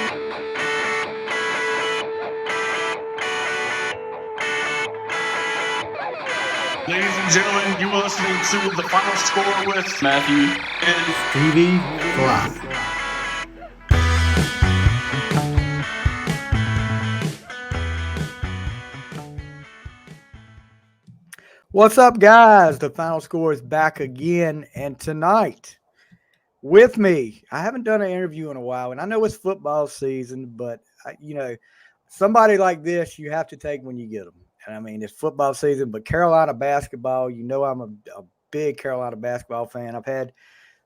Ladies and gentlemen, you are listening to The Final Score with Matthew and Stevie Fly. What's up, guys? The Final Score is back again, and tonight with me, I haven't done an interview in a while, and I know it's football season, but somebody like this you have to take when you get them. And I mean, it's football season, but Carolina basketball, I'm a big Carolina basketball fan. I've had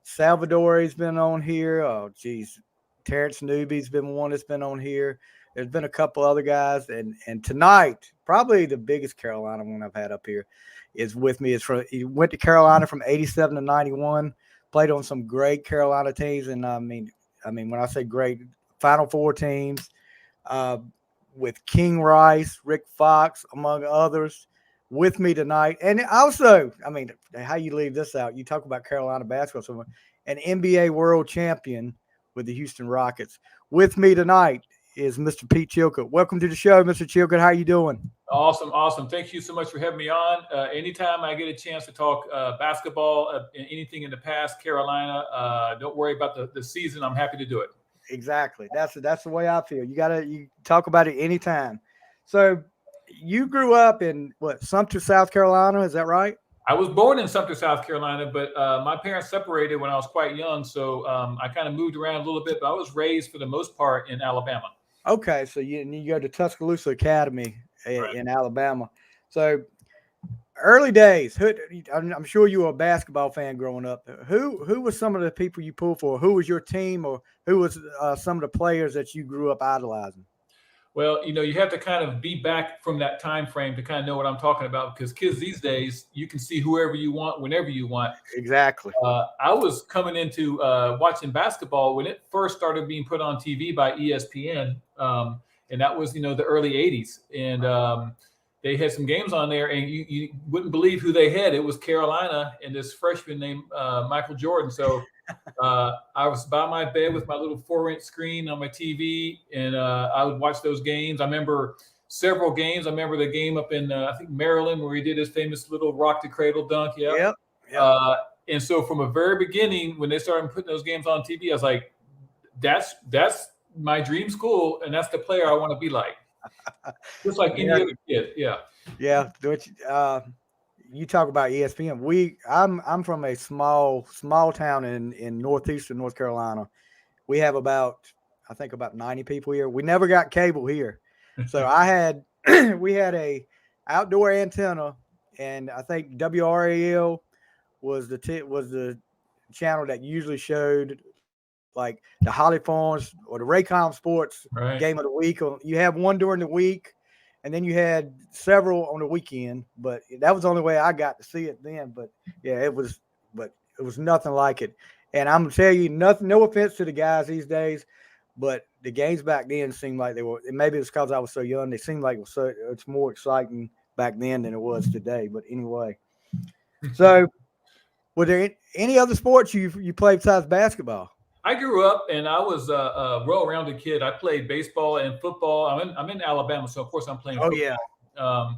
Salvador's been on here. Oh, geez. Terrence Newby's been one that's been on here. There's been a couple other guys. And tonight, probably the biggest Carolina one I've had up here is with me. He went to Carolina from 87 to 91, played on some great Carolina teams. And I mean, when I say great, Final Four teams with King Rice, Rick Fox, among others. With me tonight. And also, I mean, how you leave this out, you talk about Carolina basketball, so an NBA world champion with the Houston Rockets. With me tonight is Mr. Pete Chilcutt. Welcome to the show, Mr. Chilcutt. How you doing? Awesome. Thank you so much for having me on. Anytime I get a chance to talk basketball, anything in the past, Carolina, don't worry about the season. I'm happy to do it. Exactly. That's the way I feel. You talk about it anytime. So you grew up in Sumter, South Carolina, is that right? I was born in Sumter, South Carolina, but my parents separated when I was quite young, so I kind of moved around a little bit, but I was raised for the most part in Alabama. Okay, so you go to Tuscaloosa Academy in Alabama. So early days, I'm sure you were a basketball fan growing up. Who was some of the people you pulled for? Who was your team, or who was some of the players that you grew up idolizing? Well, you have to kind of be back from that time frame to kind of know what I'm talking about, because kids these days, you can see whoever you want, whenever you want. Exactly. I was coming into watching basketball when it first started being put on TV by ESPN, and that was, the early 80s. And they had some games on there, and you wouldn't believe who they had. It was Carolina and this freshman named Michael Jordan. So I was by my bed with my little 4-inch screen on my TV, and I would watch those games. I remember several games. I remember the game up in, I think, Maryland, where he did his famous little rock to cradle dunk. Yep. And so from a very beginning, when they started putting those games on TV, I was like, that's my dream school, and that's the player I want to be like. Just like any other kid. Yeah. Yeah. You talk about ESPN. I'm from a small town in northeastern North Carolina. We have about 90 people here. We never got cable here. So we had a outdoor antenna, and I think WRAL was the channel that usually showed like the Holly Farms or the Raycom Sports game of the week. You have one during the week, and then you had several on the weekend, but that was the only way I got to see it then. But yeah, it was nothing like it. And I'm gonna tell you, nothing. No offense to the guys these days, but the games back then seemed like they were. And maybe it's because I was so young. They seemed like it's more exciting back then than it was today. But anyway, so were there any other sports you played besides basketball? I grew up and I was a well-rounded kid. I played baseball and football. I'm in Alabama, so of course I'm playing football. Yeah.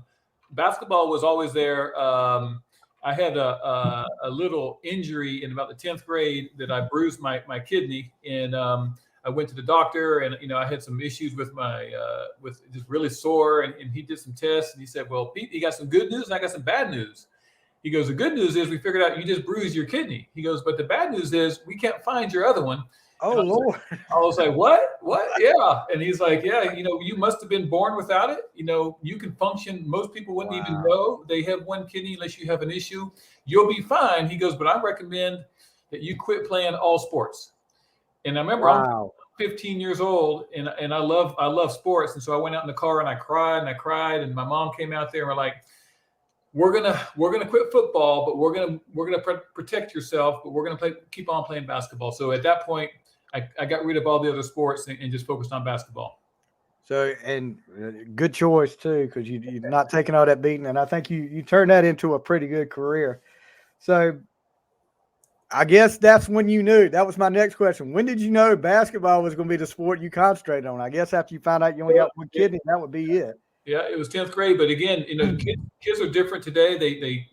Basketball was always there. I had a little injury in about the 10th grade that I bruised my kidney, and I went to the doctor, and I had some issues with my with just really sore, and he did some tests, and he said, "Well, Pete, you got some good news, and I got some bad news." He goes, "The good news is we figured out you just bruised your kidney." He goes, "But the bad news is we can't find your other one." Oh, Lord. I was like, what? Yeah. And he's like, yeah, you must have been born without it. You can function. Most people wouldn't even know they have one kidney unless you have an issue. You'll be fine. He goes, but I recommend that you quit playing all sports. And I remember I'm 15 years old, and I love sports. And so I went out in the car and I cried. And my mom came out there and we're like, we're gonna quit football, but we're gonna protect yourself, but we're gonna keep on playing basketball. So at that point, I got rid of all the other sports and just focused on basketball. So, and good choice too, because you're not taking all that beating, and I think you turned that into a pretty good career. So I guess that's when you knew. That was my next question. When did you know basketball was going to be the sport you concentrated on? I guess after you found out you only got one kidney, that would be it. Yeah, it was 10th grade. But again, kids are different today.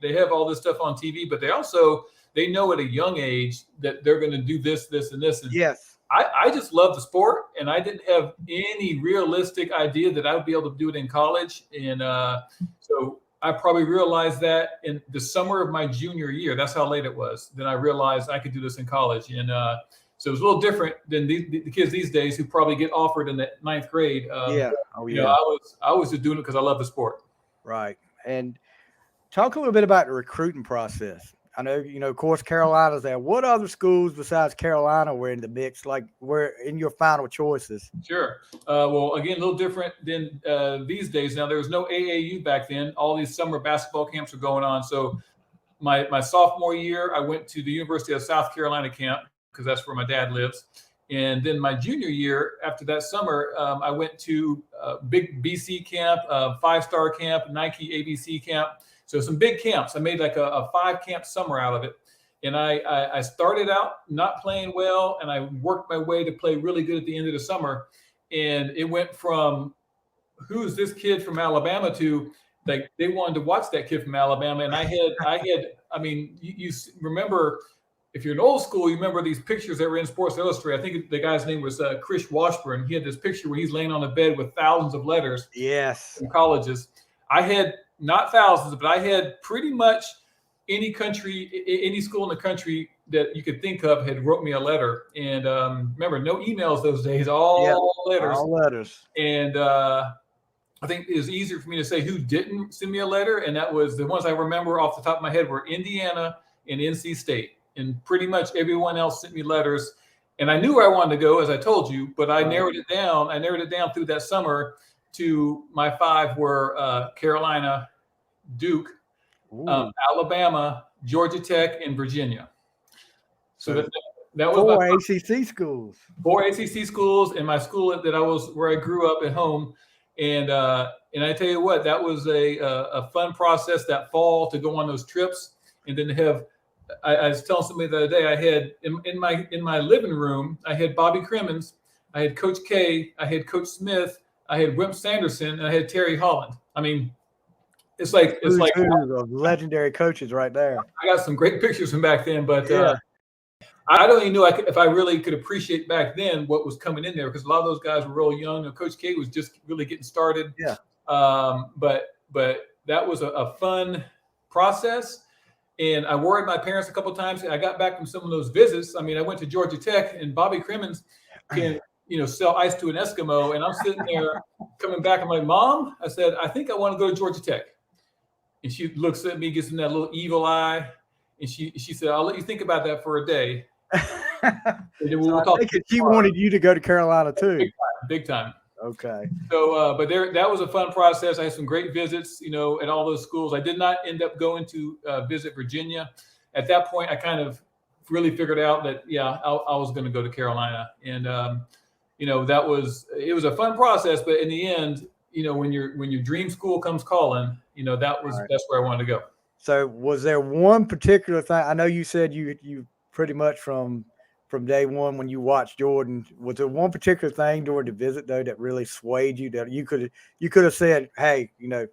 They have all this stuff on TV, but they know at a young age that they're going to do this, and this. And yes. I just love the sport, and I didn't have any realistic idea that I would be able to do it in college. And so I probably realized that in the summer of my junior year. That's how late it was. Then I realized I could do this in college. And so it was a little different than the kids these days who probably get offered in the 9th grade. I was just doing it because I love the sport. Right. And talk a little bit about the recruiting process. I know, of course, Carolina's there. What other schools besides Carolina were in the mix, like were in your final choices? Sure. Well, again, a little different than these days. Now, there was no AAU back then. All these summer basketball camps were going on. So my sophomore year, I went to the University of South Carolina camp because that's where my dad lives. And then my junior year, after that summer, I went to a big BC camp, 5-star camp, Nike ABC camp. So some big camps. I made like a 5-camp summer out of it. And I started out not playing well, and I worked my way to play really good at the end of the summer. And it went from who's this kid from Alabama to like they wanted to watch that kid from Alabama. And I mean, you remember, if you're in old school, you remember these pictures that were in Sports Illustrated. I think the guy's name was Chris Washburn. He had this picture where he's laying on a bed with thousands of letters. Yes. From colleges. I had not thousands, but I had pretty much any school in the country that you could think of had wrote me a letter. And remember, no emails those days, all letters. All letters. And I think it was easier for me to say who didn't send me a letter. And that was the ones I remember off the top of my head were Indiana and NC State. And pretty much everyone else sent me letters. And I knew where I wanted to go, as I told you, but I narrowed it down. I narrowed it down through that summer to my 5 were Carolina, Duke, Alabama, Georgia Tech, and Virginia. So that was 4 ACC schools. 4 ACC schools, and my school where I grew up at home. And I tell you what, that was a fun process that fall to go on those trips, and then to have. I was telling somebody the other day, I had in my living room, I had Bobby Crimmins, I had Coach K, I had Coach Smith, I had Wimp Sanderson, and I had Terry Holland. I mean, it's like legendary coaches right there. I got some great pictures from back then, but I don't even know if I really could appreciate back then what was coming in there, because a lot of those guys were real young. And Coach K was just really getting started. Yeah. But that was a fun process. And I worried my parents a couple of times. I got back from some of those visits. I mean, I went to Georgia Tech, and Bobby Crimmins can, sell ice to an Eskimo. And I'm sitting there coming back. I'm like, Mom, I said, I think I want to go to Georgia Tech. And she looks at me, gives me that little evil eye. And she said, I'll let you think about that for a day. And then we'll talk. She wanted you to go to Carolina too. Big time. Okay. So, but that was a fun process. I had some great visits, at all those schools. I did not end up going to visit Virginia. At that point, I kind of really figured out that, I was going to go to Carolina. And, it was a fun process. But in the end, when your dream school comes calling, that's where I wanted to go. So was there one particular thing? I know you said you pretty much from day one when you watched Jordan, was there one particular thing during the visit though that really swayed you that you could have said, hey,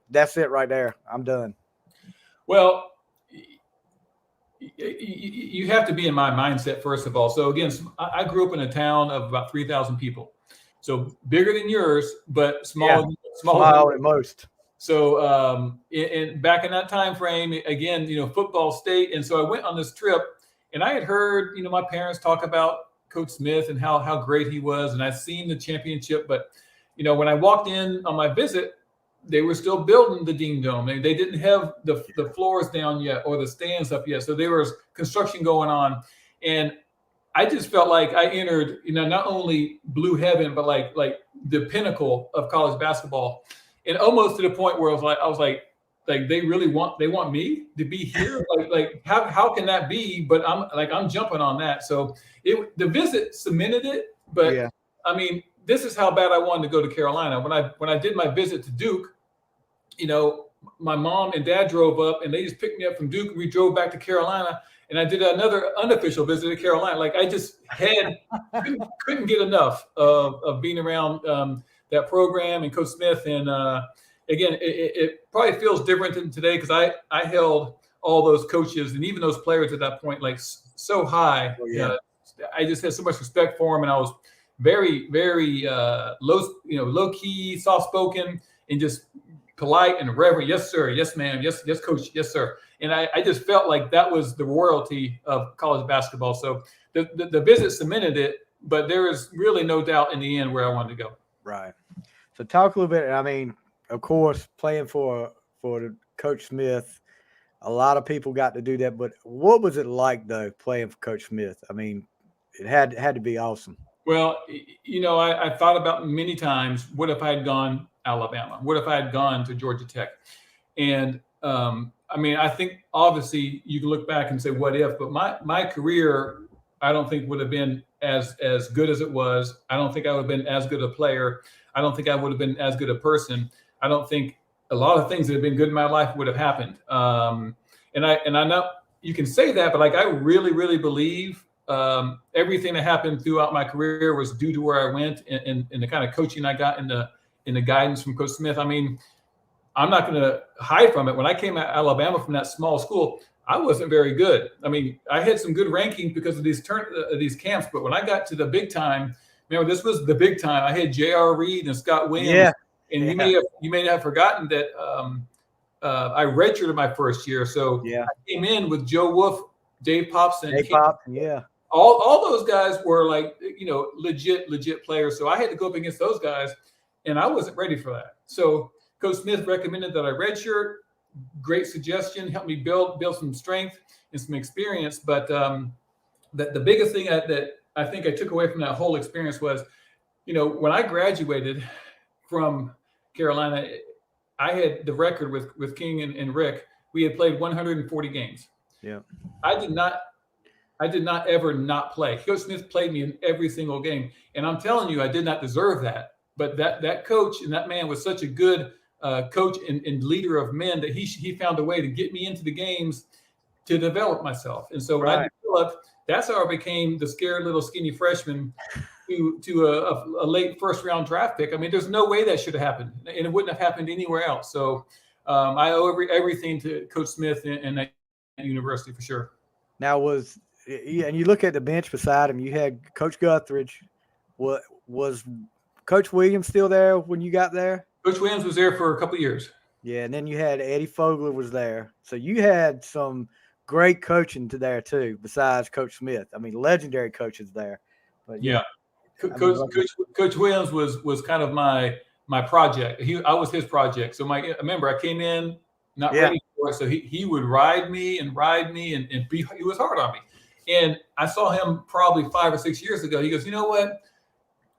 that's it right there, I'm done? Well, you have to be in my mindset first of all. So again, I grew up in a town of about 3,000 people, so bigger than yours, but smaller than most. So and back in that time frame, again, football state, and so I went on this trip. And I had heard, my parents talk about Coach Smith and how great he was. And I'd seen the championship. But, when I walked in on my visit, they were still building the Dean Dome. They didn't have the floors down yet or the stands up yet. So there was construction going on. And I just felt like I entered, not only blue heaven, but like the pinnacle of college basketball. And almost to the point where I was like, they want me to be here. Like how can that be? But I'm jumping on that. So the visit cemented it. But yeah. I mean, this is how bad I wanted to go to Carolina. When I did my visit to Duke, my mom and dad drove up and they just picked me up from Duke. We drove back to Carolina, and I did another unofficial visit to Carolina. Like I just couldn't get enough of being around that program and Coach Smith. And again, it probably feels different than today because I held all those coaches and even those players at that point like so high. Oh, yeah. I just had so much respect for them, and I was very, very low key, soft spoken, and just polite and reverent. Yes, sir. Yes, ma'am. Yes, coach. Yes, sir. And I just felt like that was the royalty of college basketball. So the visit cemented it, but there is really no doubt in the end where I wanted to go. Right. So talk a little bit. I mean, of course, playing for Coach Smith, a lot of people got to do that. But what was it like though playing for Coach Smith? I mean, it had to be awesome. Well, I thought about many times, what if I had gone Alabama? What if I had gone to Georgia Tech? And I think obviously you can look back and say, what if? But my career, I don't think would have been as good as it was. I don't think I would have been as good a player. I don't think I would have been as good a person. I don't think a lot of things that have been good in my life would have happened. And I know you can say that, but like I really, really believe everything that happened throughout my career was due to where I went and the kind of coaching I got in the guidance from Coach Smith. I mean, I'm not going to hide from it. When I came to Alabama from that small school, I wasn't very good. I mean, I had some good rankings because of these camps, but when I got to the big time, remember this was the big time. I had J.R. Reed and Scott Williams. Yeah. And you may have forgotten that I redshirted my first year. So yeah. I came in with Joe Wolf, Dave Popson. Yeah. All those guys were like, legit players. So I had to go up against those guys, and I wasn't ready for that. So Coach Smith recommended that I redshirt. Great suggestion, helped me build some strength and some experience. But the biggest thing that I think I took away from that whole experience was, when I graduated from Carolina, I had the record with King and Rick. We had played 140 games. Yeah. I did not ever not play. Coach Smith played me in every single game. And I'm telling you, I did not deserve that. But that coach and that man was such a good coach and leader of men that he found a way to get me into the games to develop myself. And so when I developed, that's how I became the scared little skinny freshman to a late first round draft pick. I mean, there's no way that should have happened, and it wouldn't have happened anywhere else. So I owe everything to Coach Smith and that university for sure. Now and you look at the bench beside him, you had Coach Guthridge. Was Coach Williams still there when you got there? Coach Williams was there for a couple of years. Yeah, and then you had Eddie Fogler was there. So you had some great coaching there too, besides Coach Smith. I mean, legendary coaches there. But yeah. Coach Williams was kind of my project. I was his project. So I remember I came in not ready for it. So he would ride me and he was hard on me. And I saw him probably 5 or 6 years ago. He goes, you know what?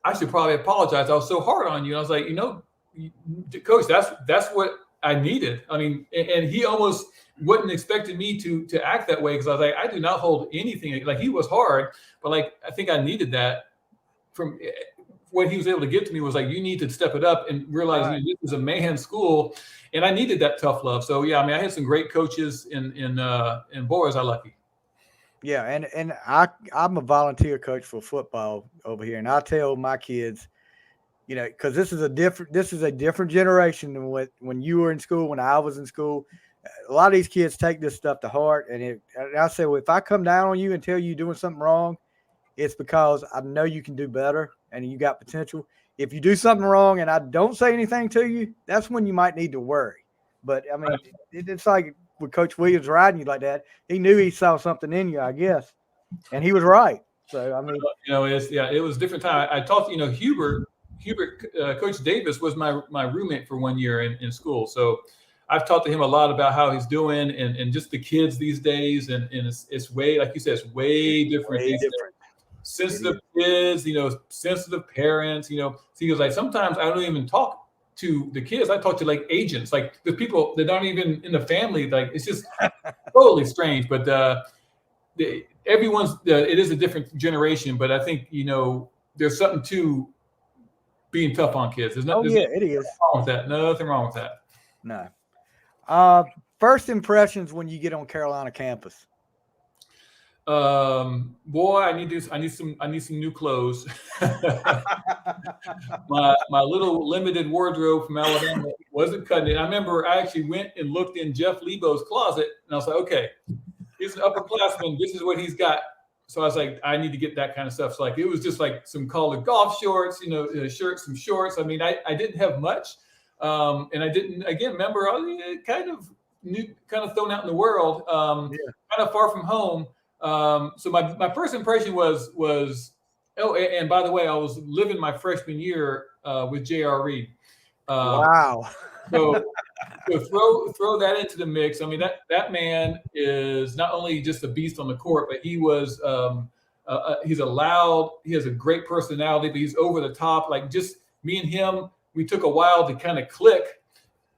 I should probably apologize. I was so hard on you. And I was like, Coach, that's what I needed. I mean, and he almost wouldn't expected me to act that way because I was like, I do not hold anything. Like he was hard, but like I think I needed that. From what he was able to get to me was like, you need to step it up and realize this is a man's school, and I needed that tough love. So yeah, I mean, I had some great coaches, and boy, was I lucky. Yeah, and I'm a volunteer coach for football over here, and I tell my kids, because this is a different generation than when you were in school, when I was in school. A lot of these kids take this stuff to heart, and I say, well, if I come down on you and tell you you're doing something wrong, it's because I know you can do better and you got potential. If you do something wrong and I don't say anything to you, that's when you might need to worry. But I mean, it's like with Coach Williams riding you like that. He knew he saw something in you, I guess, and he was right. So I mean, it was a different time. I talked to Hubert, Coach Davis was my roommate for 1 year in school. So I've talked to him a lot about how he's doing and just the kids these days. And it's way, like you said, it's way different. Way different. Sensitive kids, sensitive parents, so he goes like, sometimes I don't even talk to the kids. I talk to like agents, like the people that aren't even in the family. Like it's just totally strange, but it is a different generation, but I think, there's something to being tough on kids. It is. Wrong with that. Nothing wrong with that. No. First impressions when you get on Carolina campus. Boy, I need some new clothes. my little limited wardrobe from Alabama wasn't cutting it. I remember I actually went and looked in Jeff Lebo's closet, and I was like, okay, he's an upperclassman. This is what he's got. So I was like, I need to get that kind of stuff. So like, it was just like some collared golf shorts, shirts, some shorts. I mean, I didn't have much, and I didn't remember I was kind of thrown out in the world, kind of far from home. So my first impression was oh, and by the way, I was living my freshman year with J.R. Reed. Wow. So throw that into the mix. I mean, that man is not only just a beast on the court, but he was he has a great personality, but he's over the top. Like just me and him, we took a while to kind of click.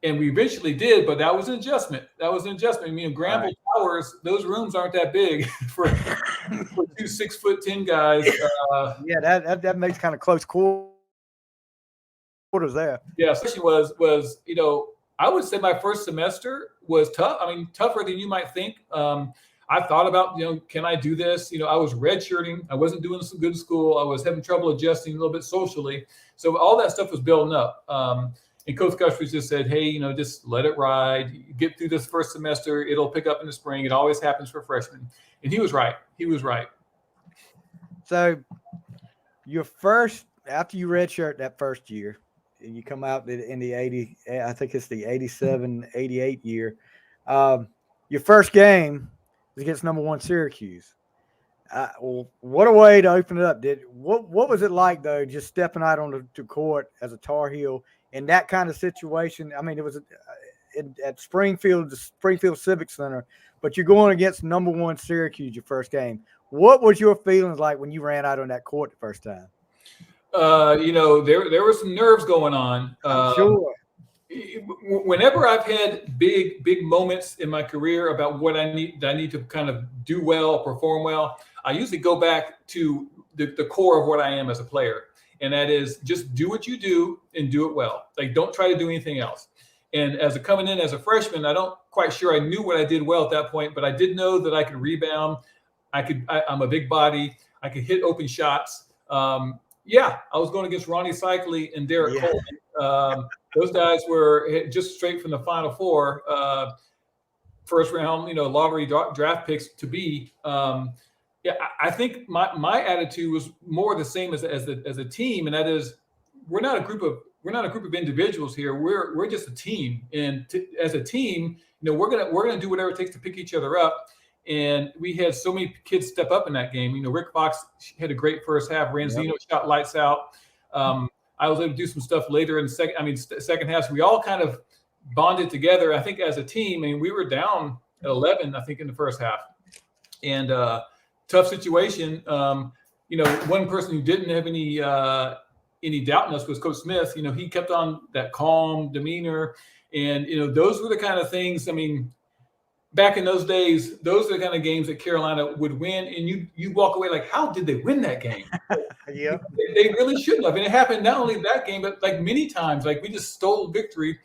And we eventually did, but that was an adjustment. I mean, Granville Towers, those rooms aren't that big for 2 6'10" guys. That makes kind of close quarters there. Yeah, especially was I would say my first semester was tough. I mean, tougher than you might think. I thought about can I do this? I was redshirting. I wasn't doing so good in school. I was having trouble adjusting a little bit socially. So all that stuff was building up. And Coach Guthrie just said, hey, just let it ride. Get through this first semester. It'll pick up in the spring. It always happens for freshmen. And he was right. So after you redshirt that first year, and you come out in the 80, I think it's the 87, 88 year, your first game is against number 1 Syracuse. Well, what a way to open it up. What was it like, though, just stepping out on the court as a Tar Heel in that kind of situation? I mean, it was at Springfield, the Springfield Civic Center, but you're going against number 1 Syracuse your first game. What was your feelings like when you ran out on that court the first time? There were some nerves going on. Sure. Whenever I've had big moments in my career about what I need to kind of do well, perform well, I usually go back to the core of what I am as a player. And that is just do what you do and do it well. Like, don't try to do anything else. And coming in as a freshman, I don't quite sure I knew what I did well at that point, but I did know that I could rebound. I'm a big body. I could hit open shots. I was going against Ronnie Cycli and Derek Coleman. Those guys were just straight from the Final Four, first round, lottery draft picks to be. I think my attitude was more the same as a team, and that is we're not a group of individuals here. We're just a team, and as a team, we're gonna do whatever it takes to pick each other up. And we had so many kids step up in that game. Rick Fox had a great first half. Ranzino shot lights out. I was able to do some stuff later in the second half. So we all kind of bonded together. I think as a team, we were down at 11, I think, in the first half, and tough situation. One person who didn't have any doubt in us was Coach Smith. He kept on that calm demeanor, and those were the kind of things. Back in those days, those are the kind of games that Carolina would win, and you walk away like, how did they win that game? Yeah, they really shouldn't have. And it happened not only that game, but like many times, like we just stole victory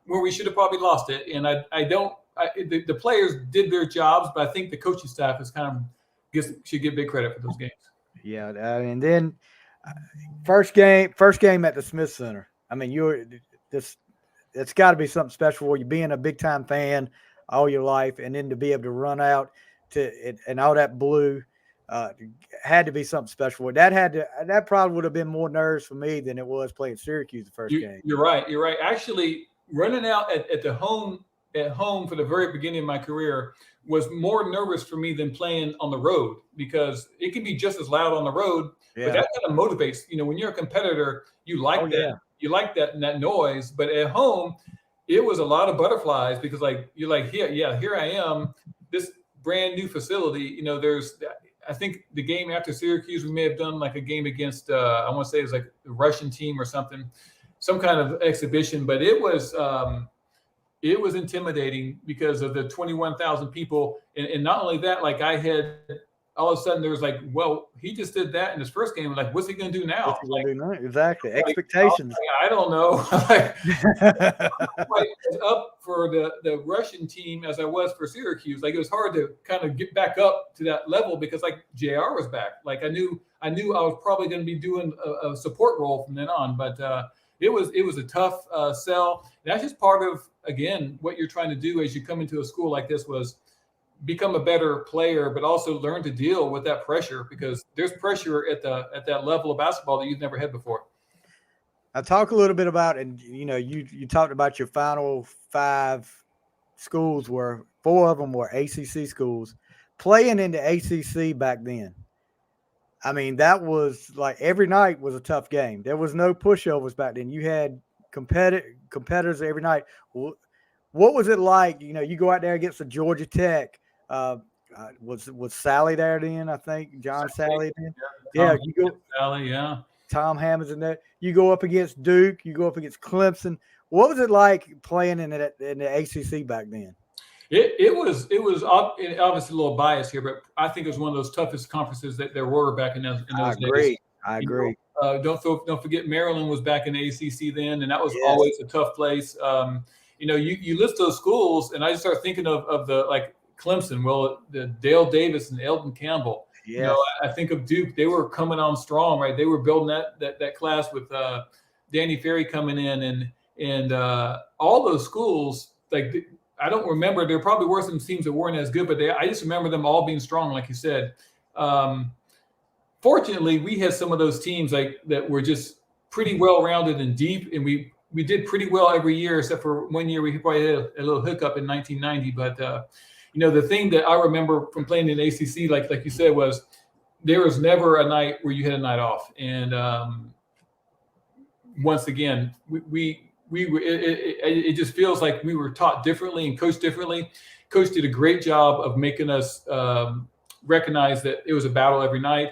where we should have probably lost it. And the players did their jobs, but I think the coaching staff should get big credit for those games. Yeah, and then first game at the Smith Center. It's got to be something special for you, being a big time fan all your life, and then to be able to run out to it and all that blue had to be something special. That probably would have been more nerves for me than it was playing Syracuse the first game. You're right. Actually, running out at home for the very beginning of my career was more nervous for me than playing on the road, because it can be just as loud on the road, but that kind of motivates. When you're a competitor, you like that. Yeah. You like that noise, but at home, it was a lot of butterflies, because you're like, here I am, this brand new facility. I think the game after Syracuse, we may have done like a game against, I want to say it was like the Russian team or something, some kind of exhibition, but it was intimidating because of the 21,000 people. And not only that, like I had all of a sudden there was like, well, he just did that in his first game. Like, what's he going to do now? What's he gonna do now? Exactly. Expectations. I don't know. I was up for the Russian team as I was for Syracuse. Like, it was hard to kind of get back up to that level because like JR was back. Like I knew I was probably going to be doing a support role from then on, but it was a tough sell. And that's just part of, again, what you're trying to do as you come into a school like this was become a better player, but also learn to deal with that pressure because there's pressure at that level of basketball that you've never had before. I talk a little bit about, and you talked about your final 5 schools were 4 of them were ACC schools. Playing in the ACC back then, I mean, that was like every night was a tough game. There was no pushovers back then. You had competitors every night. What was it like? You go out there against the Georgia Tech. Was Sally there then? I think John Sally then. Yeah, you go. Sally, yeah. Tom Hammonds in there. You go up against Duke. You go up against Clemson. What was it like playing in the ACC back then? It was obviously a little biased here, but I think it was one of those toughest conferences that there were back in those days. I agree. Don't forget Maryland was back in the ACC then, and that was always a tough place. You list those schools, and I just start thinking of the like Clemson. Well, the Dale Davis and Eldon Campbell. Yeah. I think of Duke. They were coming on strong, right? They were building that class with Danny Ferry coming in, and all those schools. Like I don't remember. There probably were some teams that weren't as good, but I just remember them all being strong, like you said. Fortunately, we had some of those teams like that were just pretty well rounded and deep, and we did pretty well every year, except for one year we probably had a little hiccup in 1990. But the thing that I remember from playing in ACC, like you said, was there was never a night where you had a night off. And once again, it just feels like we were taught differently and coached differently. Coach did a great job of making us recognize that it was a battle every night.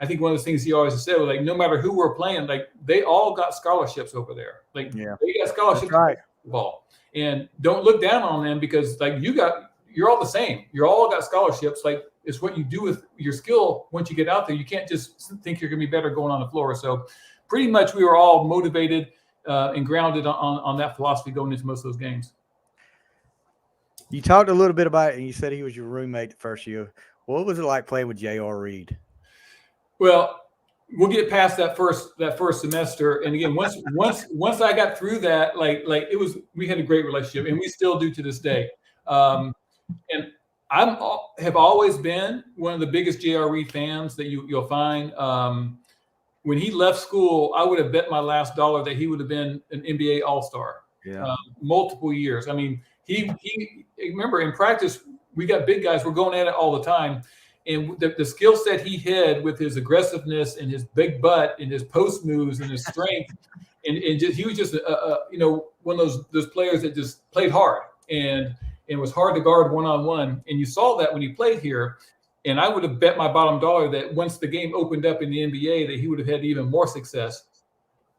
I think one of the things he always said was like, no matter who we're playing, like they all got scholarships over there. Like they got scholarships. Right. Ball. And don't look down on them because like you're all the same. You're all got scholarships. Like it's what you do with your skill once you get out there. You can't just think you're going to be better going on the floor. So pretty much we were all motivated and grounded on that philosophy going into most of those games. You talked a little bit about it, and you said he was your roommate the first year. What was it like playing with J.R. Reed? Well, we'll get past that first semester, and again, once I got through that, like we had a great relationship, and we still do to this day. And have always been one of the biggest J.R. Reed fans that you'll find. When he left school, I would have bet my last dollar that he would have been an NBA All-Star. Yeah. Multiple years. I mean, he remember in practice we got big guys. We're going at it all the time. And the skill set he had with his aggressiveness and his big butt and his post moves and his strength, and he was just one of those players that just played hard and was hard to guard one-on-one. And you saw that when he played here. And I would have bet my bottom dollar that once the game opened up in the NBA, that he would have had even more success.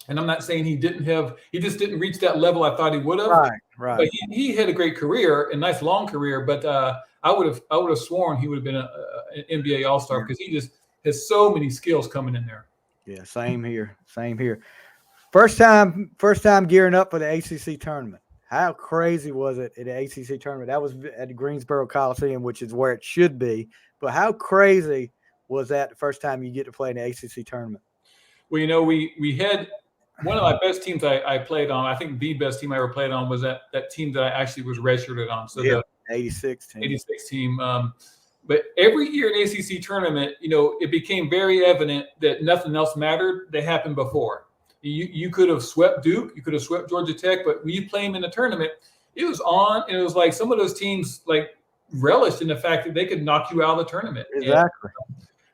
And I'm not saying he just didn't reach that level I thought he would have. Right. But he had a great career, a nice long career. But I would have sworn he would have been an NBA All-Star because he just has so many skills coming in there. Yeah, same here. First time gearing up for the ACC tournament. How crazy was it at the ACC tournament? That was at the Greensboro Coliseum, which is where it should be. But how crazy was that the first time you get to play in the ACC tournament? Well, we had one of my best teams I played on. I think the best team I ever played on was that team that I actually was redshirted on. So the 86 team. But every year in ACC tournament, it became very evident that nothing else mattered. They happened before. You could have swept Duke, you could have swept Georgia Tech, but when you play them in the tournament, it was on, and it was like some of those teams like relished in the fact that they could knock you out of the tournament. Exactly.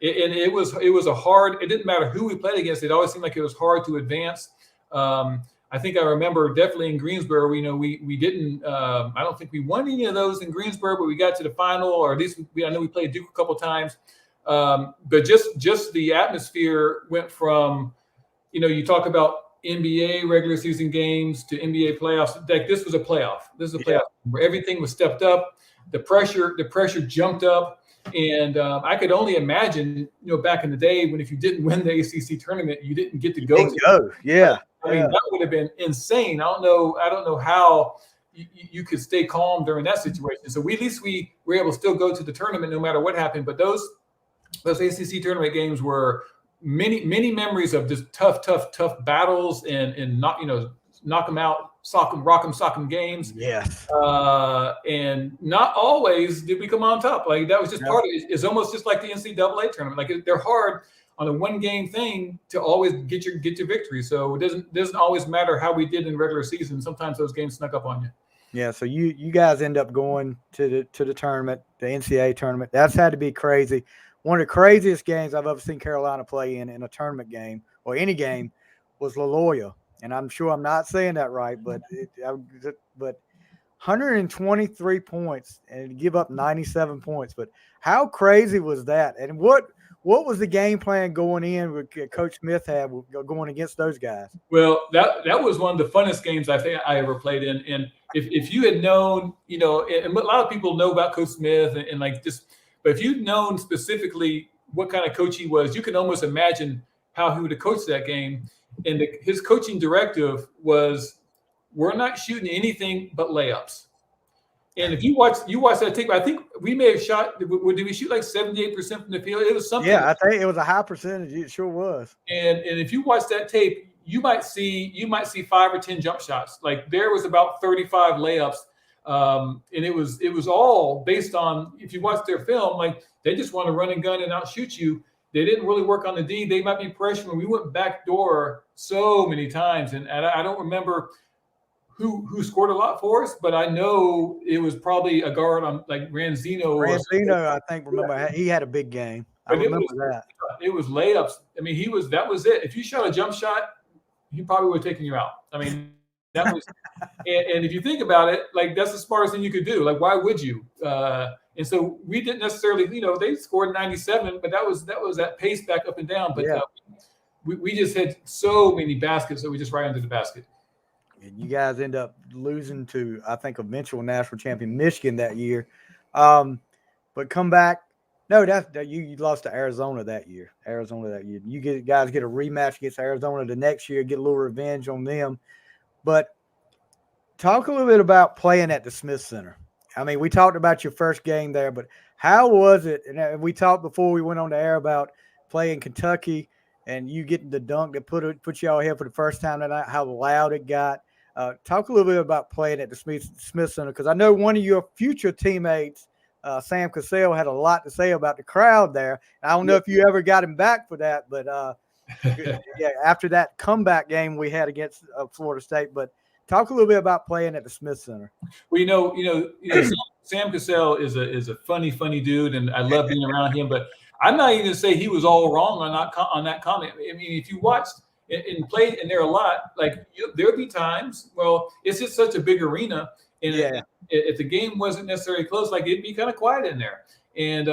And it was a hard. It didn't matter who we played against. It always seemed like it was hard to advance. I think I remember definitely in Greensboro. We didn't. I don't think we won any of those in Greensboro, but we got to the final, or at least I know we played Duke a couple of times. But just the atmosphere went from, you talk about NBA regular season games to NBA playoffs. Like this was a playoff. This is a playoff where everything was stepped up. The pressure jumped up. And I could only imagine, back in the day when if you didn't win the ACC tournament, you didn't get to go. Yeah. I mean, that would have been insane. I don't know how you could stay calm during that situation. So at least we were able to still go to the tournament no matter what happened. But those ACC tournament games were many memories of just tough battles and knock them out, rock 'em games. Yes. And not always did we come on top. Like that was just part of it. It's almost just like the NCAA tournament. Like they're hard on a one game thing to always get your victory. So it doesn't always matter how we did in regular season. Sometimes those games snuck up on you. Yeah. So you guys end up going to the tournament, the NCAA tournament. That's had to be crazy. One of the craziest games I've ever seen Carolina play in a tournament game or any game was La Loya. And I'm sure I'm not saying that right, but 123 points and give up 97 points. But how crazy was that? And what was the game plan going in with Coach Smith had going against those guys? Well, that was one of the funnest games I think I ever played in. And if you had known, and a lot of people know about Coach Smith and like just, but if you'd known specifically what kind of coach he was, you can almost imagine how he would have coached that game. And his coaching directive was, we're not shooting anything but layups. And if you watch that tape, I think we may have shot. Did we shoot like 78% from the field? It was something. Yeah, I think it was a high percentage. It sure was. And if you watch that tape, you might see 5 or 10 jump shots. Like there was about 35 layups, and it was all based on, if you watch their film, like they just want to run and gun and outshoot you. They didn't really work on the D. They might be pressuring. We went backdoor so many times, and I don't remember who scored a lot for us, but I know it was probably a guard on like Ranzino. I think, remember, he had a big game. I remember that. It was layups. I mean, that was it. If you shot a jump shot, he probably would have taken you out. I mean, that was, and if you think about it, like that's the smartest thing you could do. Like, why would you? And so we didn't necessarily, they scored 97, but that was that pace back up and down. But we just had so many baskets that we just right under the basket. And you guys end up losing to, I think, eventual national champion Michigan that year. But come back. No, you lost to Arizona that year. You guys get a rematch against Arizona the next year, get a little revenge on them. But talk a little bit about playing at the Smith Center. I mean, we talked about your first game there, but how was it? And we talked before we went on the air about playing Kentucky and you getting the dunk that put you all here for the first time that night, how loud it got. Talk a little bit about playing at the Smith Center, because I know one of your future teammates, Sam Cassell, had a lot to say about the crowd there. I don't know if you ever got him back for that, but after that comeback game we had against Florida State. But talk a little bit about playing at the Smith Center. Well, Sam Cassell is a funny dude, and I love being around him. But I'm not even going to say he was all wrong on that comment. I mean, if you watched and played in there a lot, like there'll be times. Well, it's just such a big arena, and if the game wasn't necessarily close, like it'd be kind of quiet in there. And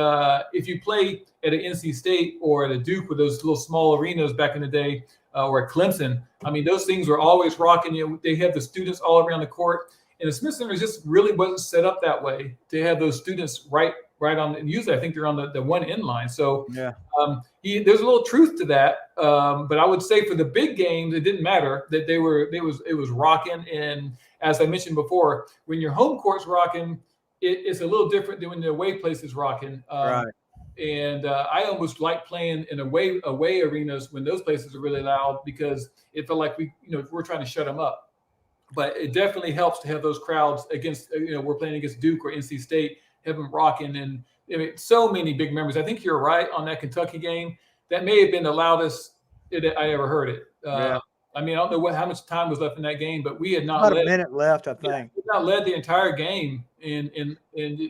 if you play at an NC State or at a Duke with those little small arenas back in the day, or at Clemson, I mean, those things were always rocking. They have the students all around the court, and the Smith Center just really wasn't set up that way to have those students right on. And usually, I think they're on the one end line. So there's a little truth to that. But I would say for the big games, it didn't matter that it was rocking. And as I mentioned before, when your home court's rocking, it's a little different than when the away place is rocking. Right. And I almost like playing in away arenas when those places are really loud, because it felt like we're trying to shut them up. But it definitely helps to have those crowds against, we're playing against Duke or NC State, have them rocking. And I mean, so many big memories. I think you're right on that Kentucky game. That may have been the loudest I ever heard it. I mean, I don't know how much time was left in that game, but we had not about a minute left, I think. We had not led the entire game, and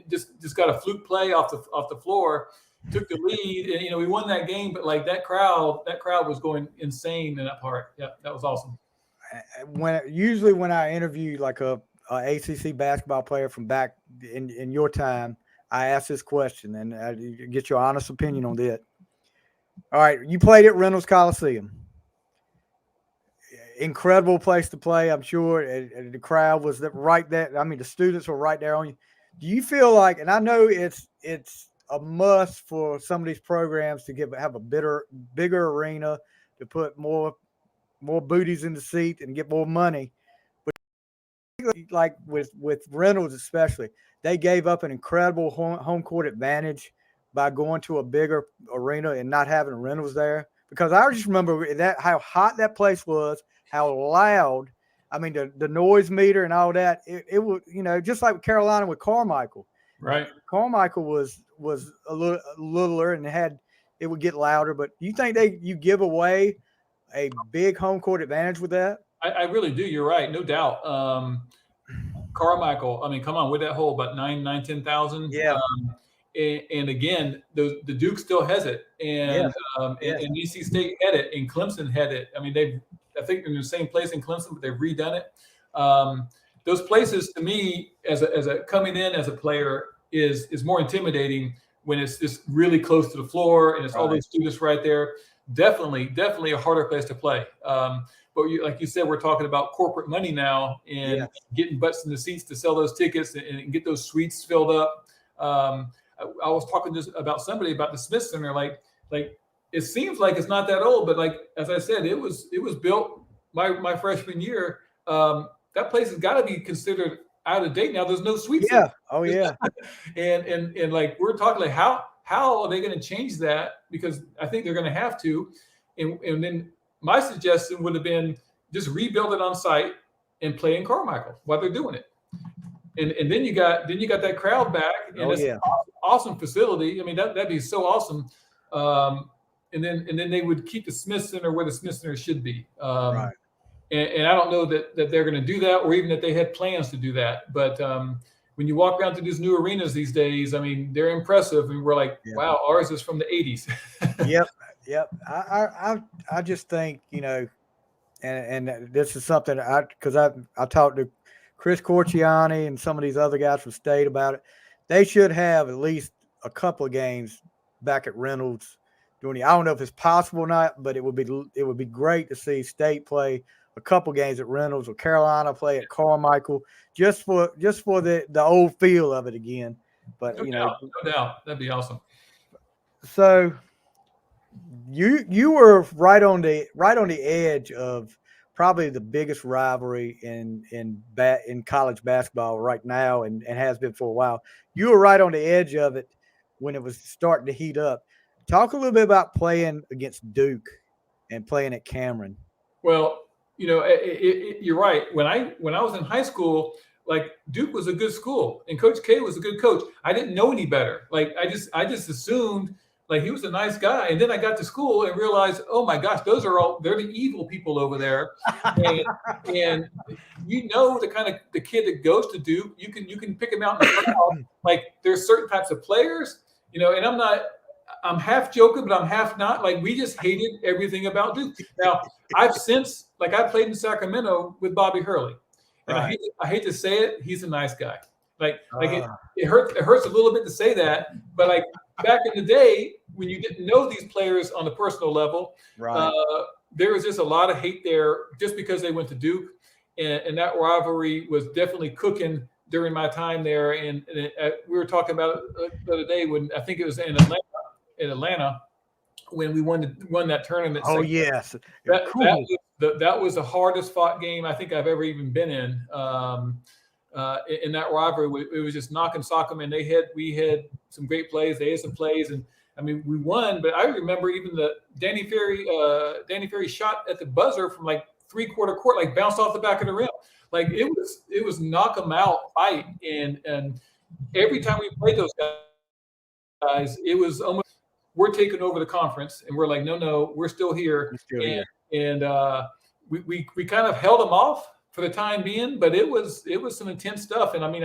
just got a fluke play off the floor, took the lead, and we won that game. But like that crowd was going insane in that part. Yeah, that was awesome. Usually when I interview like a ACC basketball player from back in your time, I ask this question and I get your honest opinion on it. All right, you played at Reynolds Coliseum. Incredible place to play, I'm sure. And the crowd was right there. I mean, the students were right there on you. Do you feel like, and I know it's a must for some of these programs to have a bigger arena to put more booties in the seat and get more money. But like with Reynolds especially, they gave up an incredible home court advantage by going to a bigger arena and not having Reynolds there. Because I just remember that how hot that place was, how loud. I mean, the noise meter and all that. It was, just like Carolina with Carmichael. Right. Carmichael was a little littler and it would get louder. But you think you give away a big home court advantage with that? I really do. You're right, no doubt. Carmichael, I mean, come on, with that whole about 10,000. Yeah. And again, the Duke still has it, and and NC State had it, and Clemson had it. I mean, I think they're in the same place in Clemson, but they've redone it. Those places, to me, as a coming in as a player, is more intimidating when it's just really close to the floor and it's all those students right there. Definitely a harder place to play. But like you said, we're talking about corporate money now and getting butts in the seats to sell those tickets and get those suites filled up. I was talking just about somebody about the Smith Center. Like it seems like it's not that old, but like as I said, it was built my freshman year. That place has got to be considered out of date now. There's no suites. Yeah. Oh yeah. and like we're talking like how are they going to change that? Because I think they're going to have to. And then my suggestion would have been just rebuild it on site and play in Carmichael while they're doing it. And then you got that crowd back, and it's an awesome facility. I mean, that'd be so awesome. And then they would keep the Smith Center where the Smith Center should be. Right. And I don't know that they're going to do that, or even that they had plans to do that. But when you walk around to these new arenas these days, I mean, they're impressive, and we're like, wow, ours is from the '80s. Yep. I just think, and this is something because I talked to Chris Corciani and some of these other guys from State about it. They should have at least a couple of games back at Reynolds I don't know if it's possible or not, but it would be great to see State play a couple games at Reynolds or Carolina play at Carmichael just for the old feel of it again. But no doubt, that'd be awesome. So you were right on the edge of probably the biggest rivalry in college basketball right now and has been for a while. You were right on the edge of it when it was starting to heat up. Talk a little bit about playing against Duke and playing at Cameron. Well, you're right. When I was in high school, like Duke was a good school and Coach K was a good coach. I didn't know any better. Like I just assumed like he was a nice guy. And then I got to school and realized, oh my gosh, they're the evil people over there. And the kind of the kid that goes to Duke, you can pick him out in the crowd. Like there's certain types of players, and I'm half joking, but I'm half not. Like we just hated everything about Duke. Now I played in Sacramento with Bobby Hurley, and I hate to say it, he's a nice guy. It hurts a little bit to say that, but like back in the day when you didn't know these players on the personal level, there was just a lot of hate there just because they went to Duke, and that rivalry was definitely cooking during my time there. And we were talking about it the other day when I think it was in Atlanta when we won that tournament. Oh yes, that was the hardest fought game I think I've ever even been in that rivalry. It was just knock and sock 'em, and we had some great plays. They had some plays, and I mean we won. But I remember even the Danny Ferry shot at the buzzer from like 3/4 court, like bounced off the back of the rim. Like it was knock 'em out fight, and every time we played those guys, it was almost we're taking over the conference, and we're like, no, we're still here. And we kind of held them off for the time being, but it was some intense stuff. And I mean,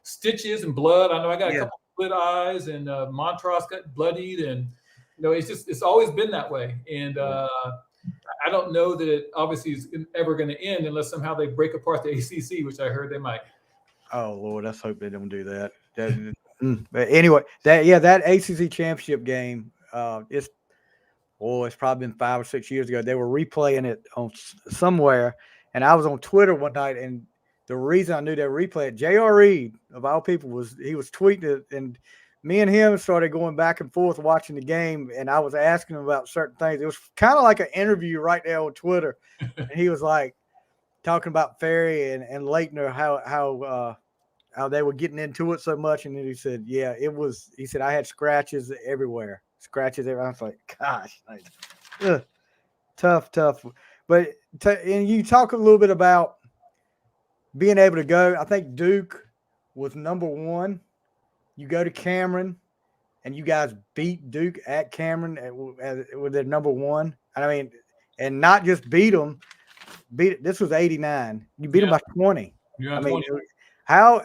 stitches and blood. I know I got a couple split eyes, and Montross got bloodied, and it's always been that way. And I don't know that it obviously is ever going to end unless somehow they break apart the ACC, which I heard they might. Oh Lord, let's hope they don't do that. But anyway, that ACC championship game, it's probably been 5 or 6 years ago. They were replaying it on somewhere, and I was on Twitter one night, and the reason I knew they were replaying it, J.R. Reed of all people was tweeting it and me and him started going back and forth watching the game, and I was asking him about certain things. It was kind of like an interview right there on Twitter, and he was like talking about Ferry and Leitner, how they were getting into it so much, and then he said, "Yeah, it was." He said, "I had scratches everywhere, scratches everywhere." I was like, "Gosh, like, ugh, tough." But and you talk a little bit about being able to go. I think Duke was number one. You go to Cameron, and you guys beat Duke at Cameron with their number one. I mean, and not just beat them. This was '89. You beat them by 20. You're I on mean, 20. how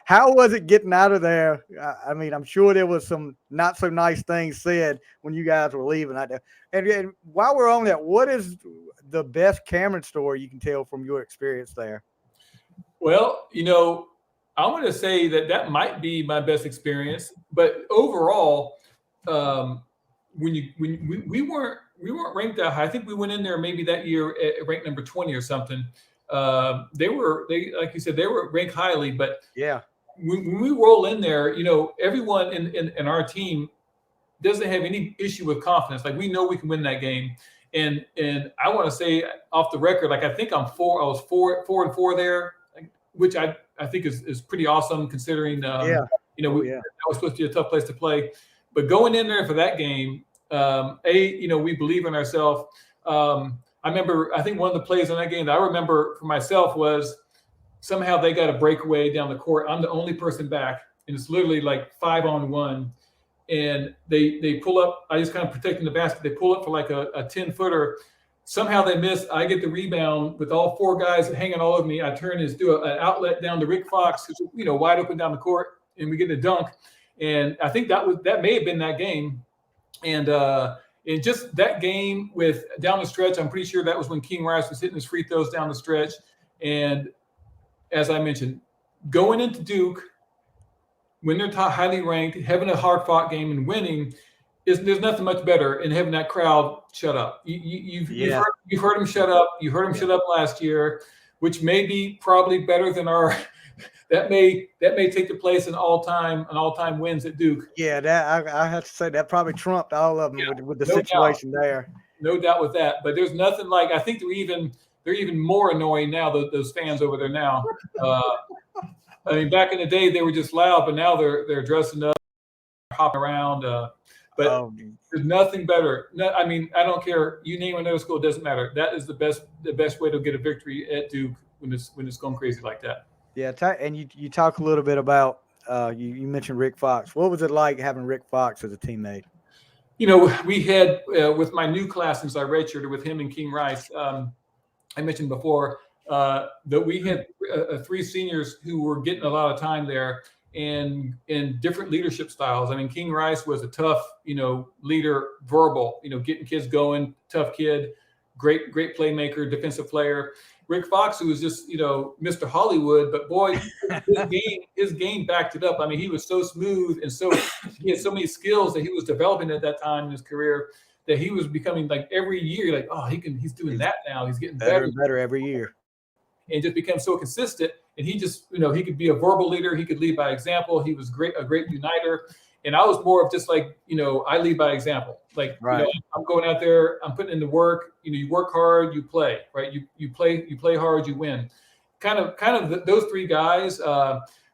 how was it getting out of there? I mean, I'm sure there was some not so nice things said when you guys were leaving out there. And while we're on that, what is the best Cameron story you can tell from your experience there? Well, I'm going to say that might be my best experience, but overall, when we weren't ranked that high. I think we went in there maybe that year at ranked number 20 or something. They like you said, they were ranked highly, but Yeah, when we roll in there, everyone in our team doesn't have any issue with confidence. Like, we know we can win that game. And I want to say off the record, like, I think I was 4-4 there, which I think is pretty awesome considering, yeah. that was supposed to be a tough place to play. But going in there for that game, we believe in ourselves. I remember, I think one of the plays in that game that I remember for myself was somehow they got a breakaway down the court. I'm the only person back, and it's literally like 5-on-1. And they pull up. I just kind of protecting the basket. They pull up for like a 10-footer. Somehow they miss. I get the rebound with all four guys hanging all over me. I turn and do an outlet down to Rick Fox, who's wide open down the court, and we get a dunk. And I think that may have been that game. And just that game with down the stretch, I'm pretty sure that was when King Rice was hitting his free throws down the stretch. And as I mentioned, going into Duke, when they're highly ranked, having a hard-fought game and winning, there's nothing much better than having that crowd shut up. You've heard them shut up. You heard them shut up last year, which may be probably better than our. That may take the place in all-time wins at Duke. Yeah, that I have to say that probably trumped all of them with the situation there. No doubt with that. But there's nothing like, I think they're even more annoying now. Those fans over there now. I mean, back in the day they were just loud, but now they're dressing up, hopping around. But there's nothing better. No, I mean, I don't care. You name another school, it doesn't matter. That is the best way to get a victory at Duke when it's going crazy like that. Yeah, and you talk a little bit about you mentioned Rick Fox. What was it like having Rick Fox as a teammate? We had with my new class since I redshirted with him and King Rice. I mentioned before that we had 3 seniors who were getting a lot of time there, and in different leadership styles. I mean, King Rice was a tough, leader, verbal, getting kids going, tough kid, great playmaker, defensive player. Rick Fox, who was just, Mr. Hollywood, but boy, his game backed it up. I mean, he was so smooth and he had so many skills that he was developing at that time in his career that he was becoming, like, every year, like, oh, he's doing that now. He's getting better and better every year. And just became so consistent. And he just, he could be a verbal leader. He could lead by example. He was a great uniter. And I was more of just like, I lead by example. Like, right. I'm going out there, I'm putting in the work. You work hard, you play, right? You play hard, you win. Kind of those 3 guys.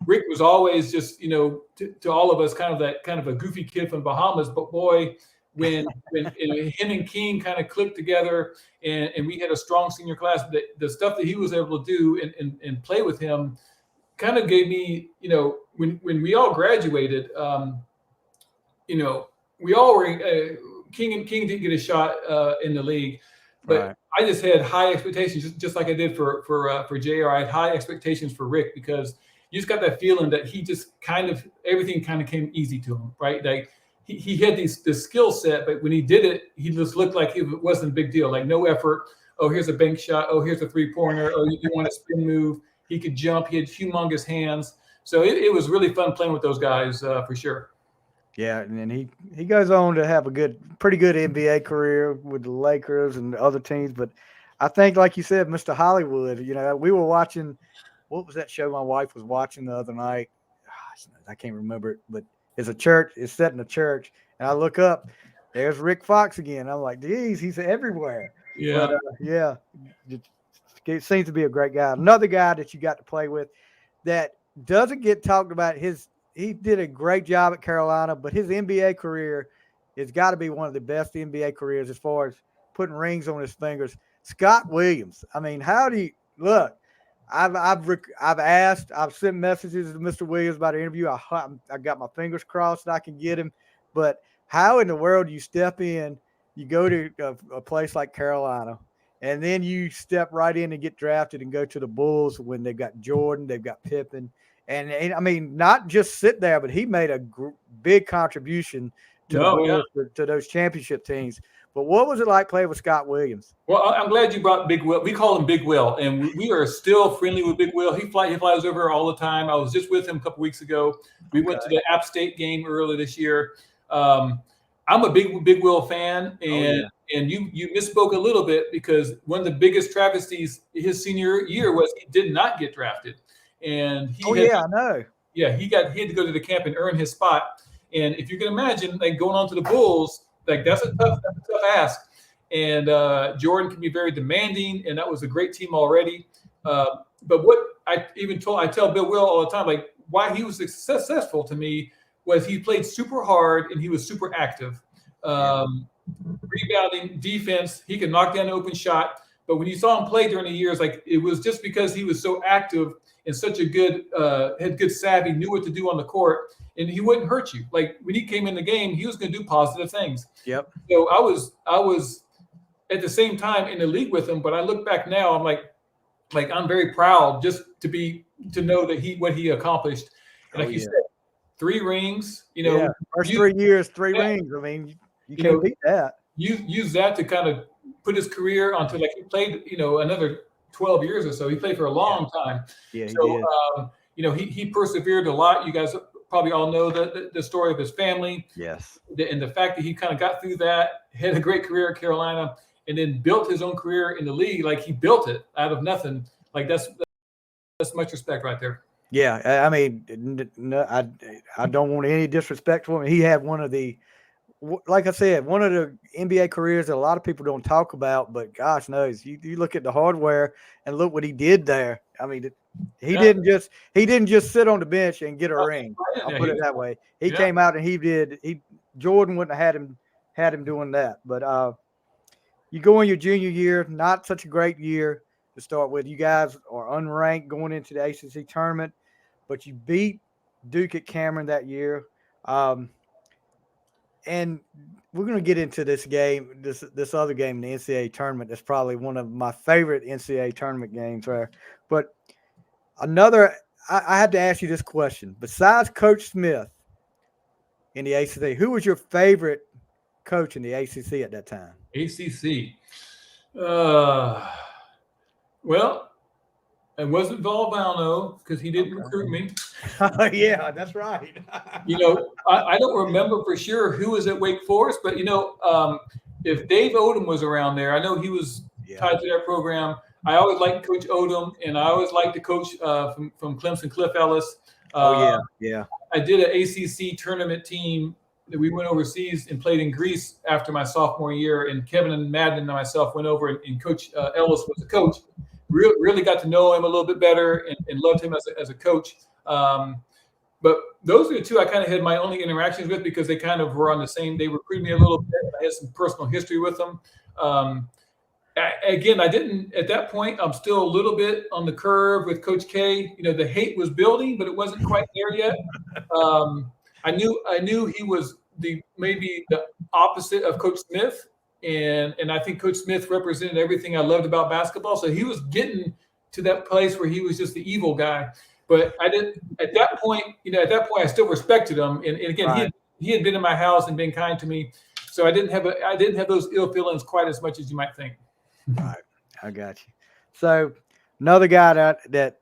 Rick was always just, to all of us, kind of a goofy kid from Bahamas. But boy, when him and King kind of clicked together, and we had a strong senior class, the stuff that he was able to do and play with him kind of gave me, when we all graduated, we all were King didn't get a shot in the league, but right. I just had high expectations, just like I did for JR. I had high expectations for Rick, because you just got that feeling that he just everything kind of came easy to him, right? Like he had this skill set, but when he did it, he just looked like it wasn't a big deal. Like, no effort. Oh, here's a bank shot. Oh, here's a 3-pointer. Oh, you want a spin move. He could jump. He had humongous hands. So it was really fun playing with those guys for sure. Yeah, and then he goes on to have a pretty good NBA career with the Lakers and the other teams. But I think, like you said, Mr. Hollywood, we were watching, what was that show my wife was watching the other night? I can't remember it, but is a church. It's set in a church, and I look up. There's Rick Fox again. I'm like, geez, he's everywhere. Yeah. But yeah, it seems to be a great guy. Another guy that you got to play with that doesn't get talked about. He did a great job at Carolina, but his NBA career has got to be one of the best NBA careers as far as putting rings on his fingers. Scott Williams. I mean, how do you look? I've asked, I've sent messages to Mr. Williams about the interview. I got my fingers crossed that I can get him, but how in the world do you step in? You go to a place like Carolina, and then you step right in and get drafted and go to the Bulls when they've got Jordan, they've got Pippen, and I mean, not just sit there, but he made a big contribution to the Bulls, to those championship teams. But what was it like playing with Scott Williams? Well, I'm glad you brought Big Will. We call him Big Will, and we are still friendly with Big Will. He flies over all the time. I was just with him a couple weeks ago. We went to the App State game earlier this year. I'm a big Will fan, and you misspoke a little bit because one of the biggest travesties his senior year was he did not get drafted, and I know. Yeah, he had to go to the camp and earn his spot. And if you can imagine, like going on to the Bulls. Like that's a tough ask, and Jordan can be very demanding, and that was a great team already. But what I tell Bill Will all the time, like why he was successful to me was he played super hard and he was super active, rebounding, defense. He could knock down an open shot. But when you saw him play during the years, like it was just because he was so active and such a good had good savvy, knew what to do on the court. And he wouldn't hurt you. Like when he came in the game, he was going to do positive things. Yep. So I was at the same time in the league with him, but I look back now, I'm like I'm very proud just to know that what he accomplished. And like you said, 3 rings. You know, first 3 years, 3 rings. I mean, you can't beat that. Use that to kind of put his career onto like he played, another 12 years or so. He played for a long time. Yeah. So he persevered a lot. You guys probably all know the story of his family. Yes. And the fact that he kind of got through that, had a great career at Carolina, and then built his own career in the league. Like he built it out of nothing. Like that's much respect right there. Yeah. I mean, no, I don't want any disrespect for him. He had one of the, like I said, one of the NBA careers that a lot of people don't talk about, but gosh knows, you look at the hardware and look what he did there. I mean, he didn't just sit on the bench and get a ring. I'll put it that way. He came out and Jordan wouldn't have had him doing that. But you go in your junior year, not such a great year to start with. You guys are unranked going into the ACC tournament, but you beat Duke at Cameron that year. And we're going to get into this game, this other game in the NCAA tournament. That's probably one of my favorite NCAA tournament games there. But I had to ask you this question. Besides Coach Smith in the ACC, who was your favorite coach in the ACC at that time? ACC. Well, it wasn't Valvano because he didn't recruit me. Yeah, that's right. I don't remember for sure who was at Wake Forest, but if Dave Odom was around there, I know he was tied to that program. I always liked Coach Odom, and I always liked the coach from Clemson, Cliff Ellis. Yeah. I did an ACC tournament team that we went overseas and played in Greece after my sophomore year, and Kevin and Madden and myself went over, and Coach Ellis was the coach. Really got to know him a little bit better and loved him as a coach. But those are the two I kind of had my only interactions with because they kind of were on the same. They recruited me a little bit. I had some personal history with them. Again, I didn't at that point. I'm still a little bit on the curve with Coach K. The hate was building, but it wasn't quite there yet. I knew he was maybe the opposite of Coach Smith. And I think Coach Smith represented everything I loved about basketball. So he was getting to that place where he was just the evil guy. But I didn't at that point. At that point, I still respected him. And again, right. he had been in my house and been kind to me. So I didn't have those ill feelings quite as much as you might think. All right, I got you. So another guy that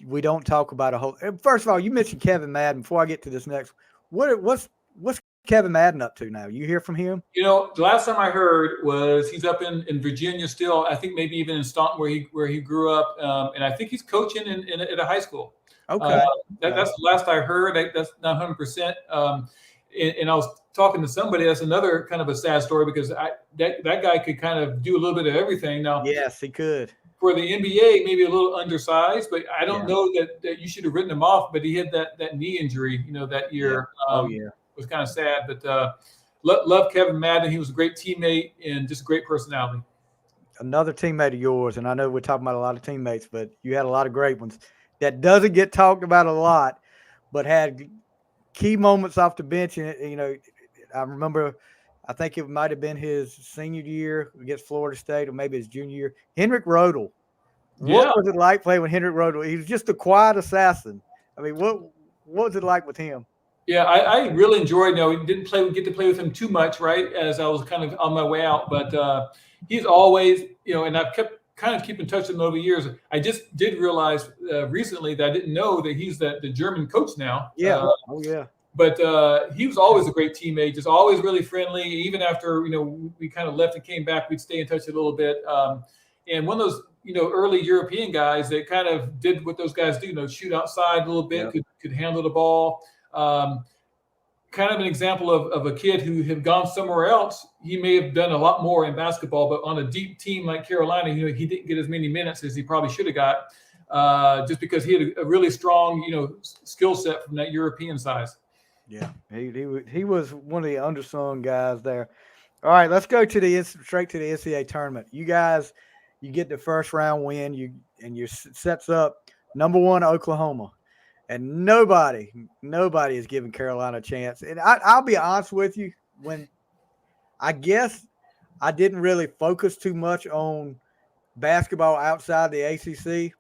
we don't talk about a whole. First of all, you mentioned Kevin Madden. Before I get to this next, what's Kevin Madden up to now? You hear from him? The last time I heard was he's up in Virginia still. I think maybe even in Staunton where he grew up, and I think he's coaching at a high school. Okay, That's the last I heard. That's not 100%. And I was talking to somebody. That's another kind of a sad story because that guy could kind of do a little bit of everything. Now, yes, he could. For the NBA, maybe a little undersized, but I don't know that you should have written him off. But he had that knee injury, that year. It was kind of sad. But love Kevin Madden. He was a great teammate and just a great personality. Another teammate of yours, and I know we're talking about a lot of teammates, but you had a lot of great ones that doesn't get talked about a lot, but had key moments off the bench. And, I remember, I think it might have been his senior year against Florida State or maybe his junior year. Henrik Rodel. What was it like playing with Henrik Rodel? He was just a quiet assassin. I mean, what was it like with him? Yeah, I really enjoyed. We didn't get to play with him too much, right? As I was kind of on my way out, but he's always, and I've kept kind of keep in touch with him over the years. I just did realize recently that I didn't know that he's the German coach now. Yeah. But he was always a great teammate, just always really friendly. Even after we kind of left and came back, we'd stay in touch a little bit. And one of those early European guys that kind of did what those guys do, shoot outside a little bit, could handle the ball. Kind of an example of a kid who had gone somewhere else. He may have done a lot more in basketball, but on a deep team like Carolina, he didn't get as many minutes as he probably should have got, just because he had a really strong, skill set from that European size. Yeah, he was one of the undersung guys there. All right, let's go straight to the NCAA tournament. You guys, you get the first round win. You sets up number 1 Oklahoma. And nobody is giving Carolina a chance. And I'll be honest with you, when I guess I didn't really focus too much on basketball outside the ACC,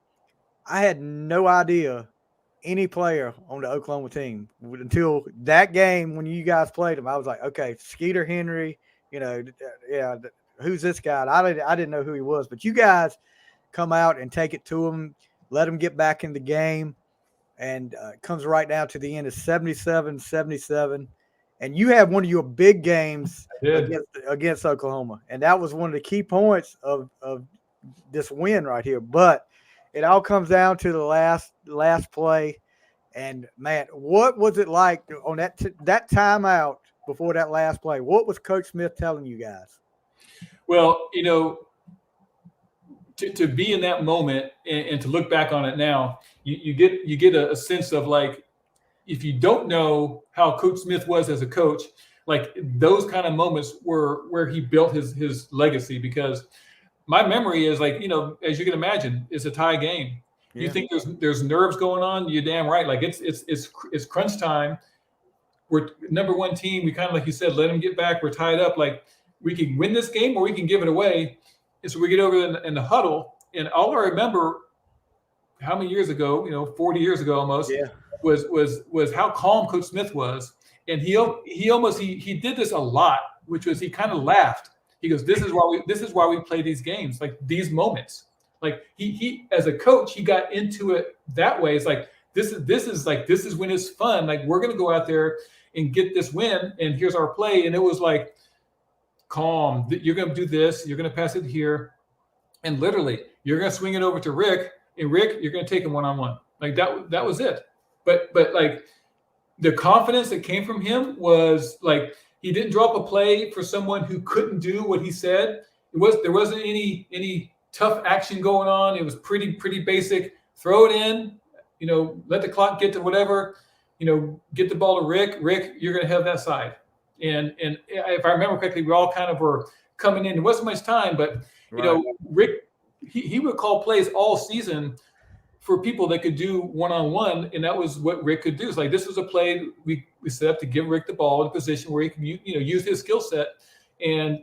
I had no idea any player on the Oklahoma team until that game when you guys played them. I was like, okay, Skeeter Henry, who's this guy? I didn't know who he was. But you guys come out and take it to him, let him get back in the game. And it comes right down to the end of 77-77. And you have one of your big games against Oklahoma. And that was one of the key points of this win right here. But it all comes down to the last play. And, man, what was it like on that timeout before that last play? What was Coach Smith telling you guys? Well, to be in that moment and to look back on it now, you get a sense of, like, if you don't know how Coach Smith was as a coach, like, those kind of moments were where he built his legacy. Because my memory is, like, as you can imagine, it's a tie game. Yeah. You think there's nerves going on? You're damn right. Like, it's crunch time. We're number 1 team. We kind of, like you said, let them get back. We're tied up. Like, we can win this game or we can give it away. And so we get over in the huddle, and all I remember, how many years ago, 40 years ago almost, was how calm Coach Smith was. And he did this a lot, which was he kind of laughed. He goes, this is why we play these games, like these moments. Like he as a coach, he got into it that way. It's like this is when it's fun. Like, we're gonna go out there and get this win, and here's our play. And it was like, calm. You're going to do this. You're going to pass it here. And literally, you're going to swing it over to Rick. And Rick, you're going to take him one-on-one. Like, that was it. But like, the confidence that came from him was, like, he didn't drop a play for someone who couldn't do what he said. There wasn't any tough action going on. It was pretty basic. Throw it in, let the clock get to whatever, get the ball to Rick. Rick, you're going to have that side. And if I remember correctly, we all kind of were coming in. There wasn't much time, but Rick, he would call plays all season for people that could do one-on-one, and that was what Rick could do. It's like, this was a play we set up to give Rick the ball in a position where he can use his skill set, and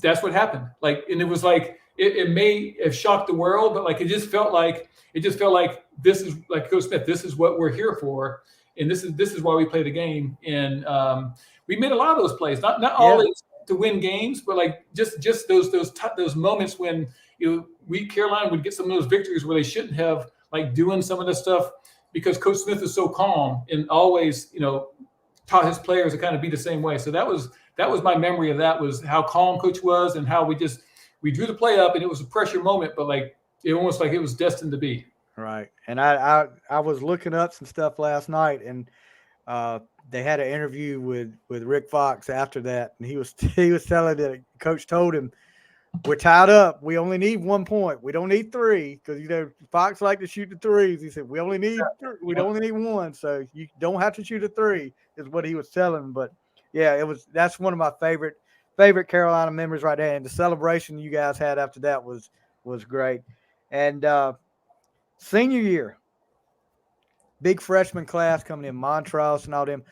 that's what happened. Like, and it was like it may have shocked the world, but like it just felt like this is, like Coach Smith, this is what we're here for. And this is why we play the game. And we made a lot of those plays, not always to win games, but like just those moments when Carolina would get some of those victories where they shouldn't have, like doing some of the stuff because Coach Smith is so calm and always taught his players to kind of be the same way. So that was my memory of that, was how calm Coach was and how we drew the play up, and it was a pressure moment, but like it almost like it was destined to be. Right. And I was looking up some stuff last night, and they had an interview with Rick Fox after that, and he was telling that Coach told him, "We're tied up. We only need 1 point. We don't need 3, because Fox liked to shoot the threes." He said, "We only need only need 1, so you don't have to shoot a 3." Is what he was telling him. But yeah, that's one of my favorite Carolina memories right there. And the celebration you guys had after that was great. And senior year, big freshman class coming in, Montrose and all them.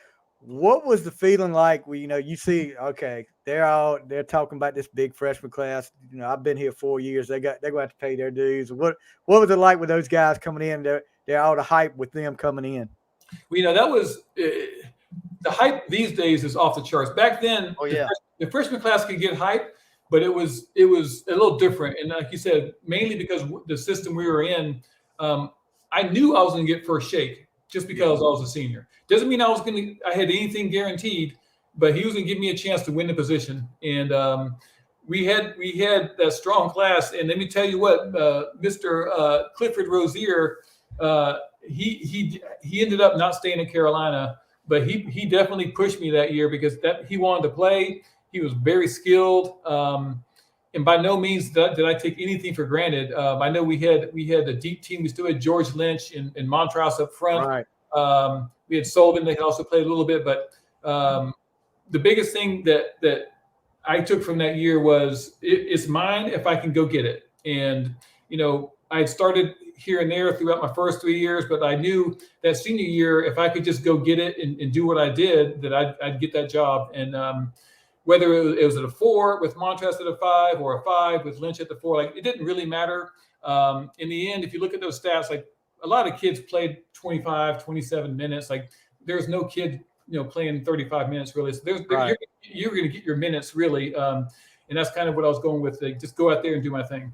What was the feeling like when, you see, okay, they're talking about this big freshman class. I've been here 4 years. They're going to have to pay their dues. What was it like with those guys coming in? They're all the hype with them coming in. Well, that was the hype these days is off the charts. Back then, the freshman class could get hype, but it was a little different. And like you said, mainly because the system we were in, I knew I was going to get first shake just because I was a senior. Doesn't mean I had anything guaranteed, but he was going to give me a chance to win the position. And we had that strong class. And let me tell you what, Mr. Clifford Rozier, he ended up not staying in Carolina, but he definitely pushed me that year because he wanted to play. He was very skilled. And by no means did I take anything for granted. I know we had a deep team. We still had George Lynch and Montrose up front. Right. We had Sullivan that could also play a little bit. But the biggest thing that I took from that year was it's mine if I can go get it. And, I had started here and there throughout my first 3 years, but I knew that senior year, if I could just go get it and do what I did, that I'd get that job. And whether it was at a 4 with Montrose at a 5 or a 5 with Lynch at the 4, like it didn't really matter. In the end, if you look at those stats, like a lot of kids played 25, 27 minutes. Like there's no kid, playing 35 minutes really. So you're going to get your minutes really. And that's kind of what I was going with. Just go out there and do my thing.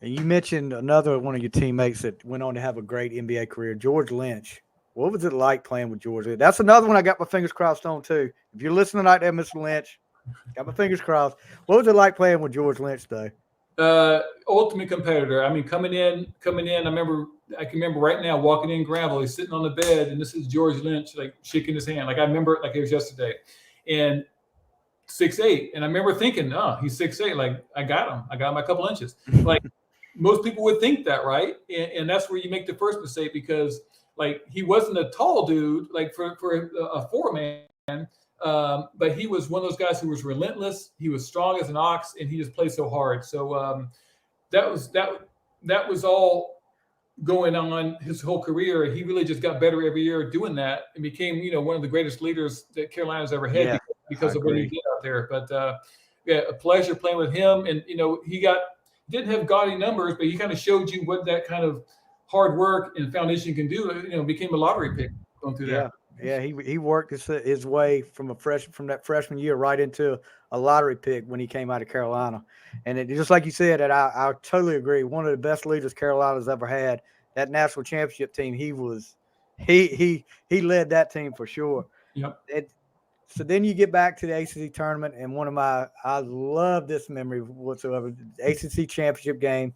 And you mentioned another one of your teammates that went on to have a great NBA career, George Lynch. What was it like playing with George? That's another one I got my fingers crossed on too. If you're listening out there, Mr. Lynch, got my fingers crossed. What was it like playing with George Lynch though? Ultimate competitor. I mean, coming in. I can remember right now walking in Granville. He's sitting on the bed, and this is George Lynch, like shaking his hand. Like I remember it like it was yesterday. And 6'8", and I remember thinking, "Oh, he's 6'8". Like I got him. I got him a couple inches." Like most people would think that, right? And that's where you make the first mistake because. Like he wasn't a tall dude, like for a 4-man, but he was one of those guys who was relentless. He was strong as an ox, and he just played so hard. So that was all going on his whole career. He really just got better every year doing that, and became one of the greatest leaders that Carolina's ever had because of what he did out there. But a pleasure playing with him, and he didn't have gaudy numbers, but he kind of showed you what that kind of hard work and foundation can do. Became a lottery pick going through there. Yeah, he worked his way from that freshman year right into a lottery pick when he came out of Carolina. And just like you said, and I totally agree. One of the best leaders Carolina's ever had. That national championship team, he led that team for sure. Yep. So then you get back to the ACC tournament, and I love this memory whatsoever. The ACC championship game.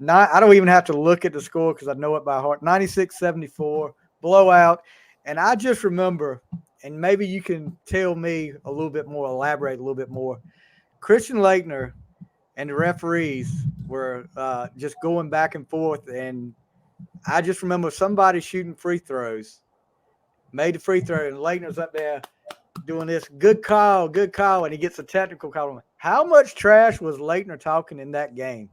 I don't even have to look at the score because I know it by heart. 96-74 blowout. And I just remember, and maybe you can tell me a little bit more, elaborate a little bit more. Christian Laettner and the referees were just going back and forth. And I just remember somebody shooting free throws, made the free throw, and Laettner's up there doing this, good call, and he gets a technical call. How much trash was Laettner talking in that game?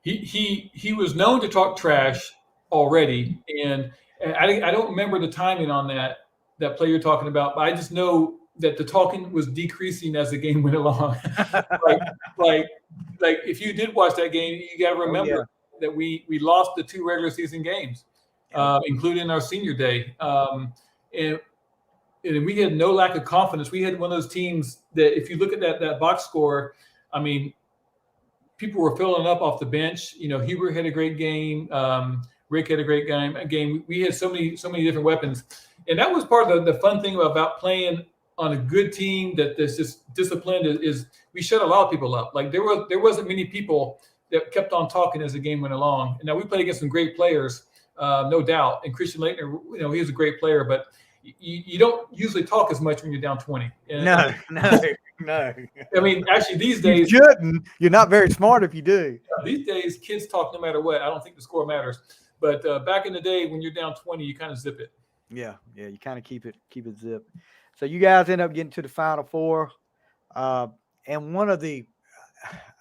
He was known to talk trash already, and I don't remember the timing on that play you're talking about, but I just know that the talking was decreasing as the game went along. like if you did watch that game, you got to remember that we lost the 2 regular season games, including our senior day, and we had no lack of confidence. We had one of those teams that if you look at that box score, I mean. People were filling up off the bench. Huber had a great game. Rick had a great game. We had so many different weapons, And that was part of the fun thing about playing on a good team that's just disciplined is we shut a lot of people up. Like there wasn't many people that kept on talking as the game went along. And now we played against some great players, no doubt. And Christian Laettner, he was a great player, but you don't usually talk as much when you're down 20. And, No. I mean, actually, these days, you shouldn't. You're not very smart if you do. These days, kids talk no matter what. I don't think the score matters. But back in the day, when you're down 20, you kind of zip it. Yeah, you kind of keep it zipped. So you guys end up getting to the Final Four, and one of the,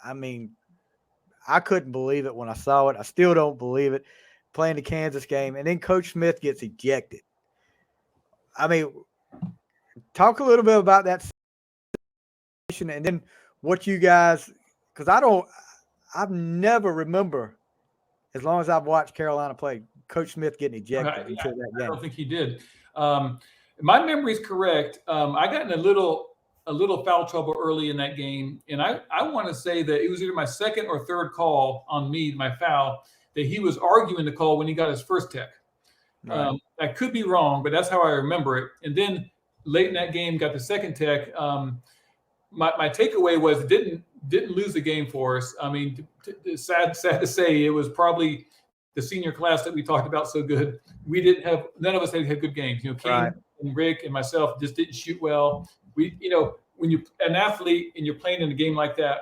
I mean, I couldn't believe it when I saw it. I still don't believe it. Playing the Kansas game, and then Coach Smith gets ejected. I mean, talk a little bit about that situation, and then what you guys, because I've never remember, as long as I've watched Carolina play, Coach Smith getting ejected until that game. I don't think he did. My memory is correct. I got in a little foul trouble early in that game, and I want to say that it was either my second or third call on me, my foul, that he was arguing the call when he got his first tech. Right. I could be wrong, but that's how I remember it. And then late in that game, got the second tech. My takeaway was it didn't lose the game for us. I mean, sad to say, it was probably the senior class that we talked about so good. None of us had good games. Kane right. and Rick and myself just didn't shoot well. When you're an athlete and you're playing in a game like that,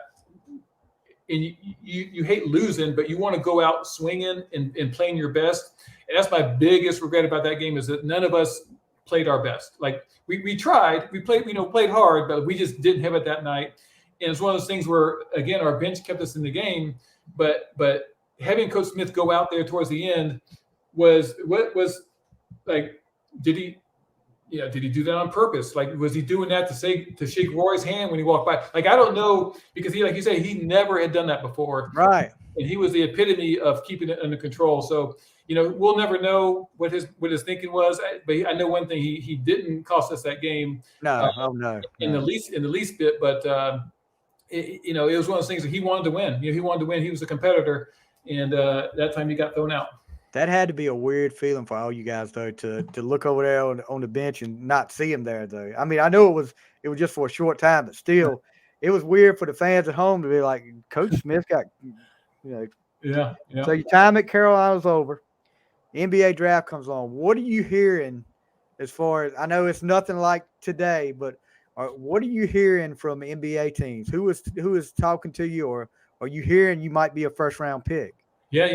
and you hate losing, but you want to go out swinging and playing your best. And that's my biggest regret about that game is that none of us played our best. Like we tried, we played hard, but we just didn't have it that night. And it's one of those things where, again, our bench kept us in the game, but having Coach Smith go out there towards the end was like, did he do that on purpose? Like, was he doing that to shake Roy's hand when he walked by? Like, I don't know, because he, like you say, he never had done that before. Right. And he was the epitome of keeping it under control. So, we'll never know what his thinking was. But I know one thing: he didn't cost us that game. No, in the least bit. But it was one of those things that he wanted to win. He wanted to win. He was a competitor, and that time he got thrown out. That had to be a weird feeling for all you guys, though, to look over there on the bench and not see him there, though. I mean, I know it was just for a short time, but still, it was weird for the fans at home to be like, Coach Smith got, Yeah. So your time at Carolina's over. NBA draft comes on. What are you hearing as far as, I know it's nothing like today, but what are you hearing from NBA teams? Who is talking to you, or are you hearing you might be a first-round pick? Yeah,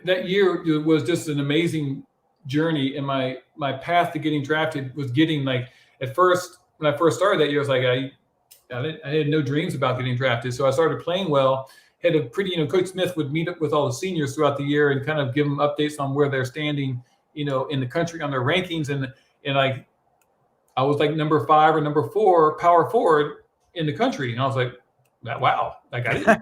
that year was just an amazing journey, and my path to getting drafted was getting, like, at first, when I first started that year, I was like, I had no dreams about getting drafted. So I started playing well, had a pretty, Coach Smith would meet up with all the seniors throughout the year and kind of give them updates on where they're standing, in the country on their rankings. And I was like number 5 or number 4 power forward in the country. And I was like, wow, like I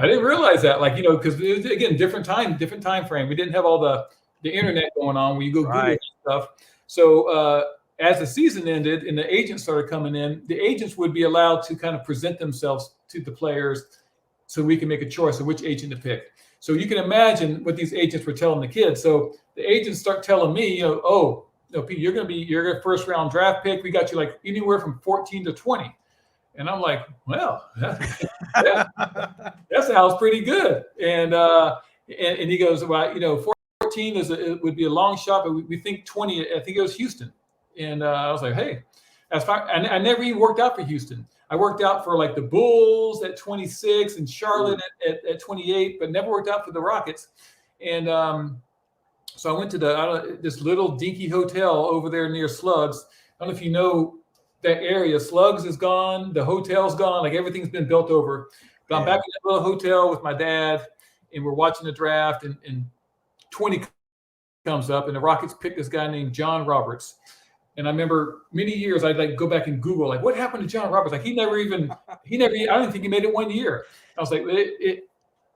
didn't realize that, like, because it was, again, different time frame. We didn't have all the internet going on where you go Google stuff. So as the season ended and the agents started coming in, the agents would be allowed to kind of present themselves to the players so we can make a choice of which agent to pick. So you can imagine what these agents were telling the kids. So the agents start telling me, Pete, you're a first round draft pick. We got you like anywhere from 14 to 20. And I'm like, well, that sounds pretty good. And he goes, well, 14 would be a long shot, but we think 20. I think it was Houston. And I was like, hey, that's fine. I never even worked out for Houston. I worked out for like the Bulls at 26 and Charlotte at 28, but never worked out for the Rockets. And so I went to this little dinky hotel over there near Slugs. I don't know if you know that area. Slugs is gone. The hotel's gone. Like, everything's been built over. But I'm back in that little hotel with my dad, and we're watching the draft, and 20 comes up, and the Rockets picked this guy named John Roberts. And I remember many years I'd like go back and Google, like, what happened to John Roberts? Like, I don't think he made it 1 year. I was like,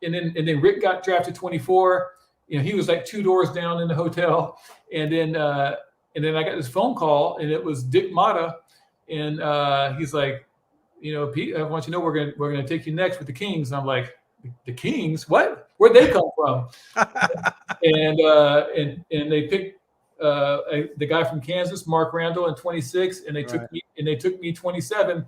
and then Rick got drafted 24. He was like 2 doors down in the hotel. And then I got this phone call, and it was Dick Motta. And he's like, Pete, I want you to know we're gonna take you next with the Kings. And I'm like, the Kings? What? Where'd they come from? and they picked the guy from Kansas, Mark Randall, in 26, and they took me 27.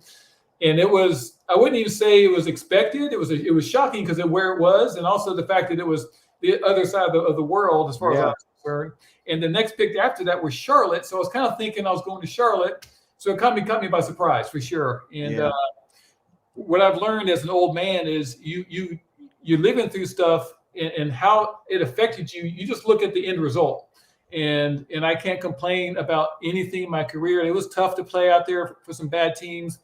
And it was, I wouldn't even say it was expected. It was shocking because of where it was, and also the fact that it was the other side of the world as far as I was concerned. And the next pick after that was Charlotte. So I was kind of thinking I was going to Charlotte. So it caught me by surprise for sure. And what I've learned as an old man is you're living through stuff and how it affected you. You just look at the end result. And I can't complain about anything in my career. It was tough to play out there for some bad teams,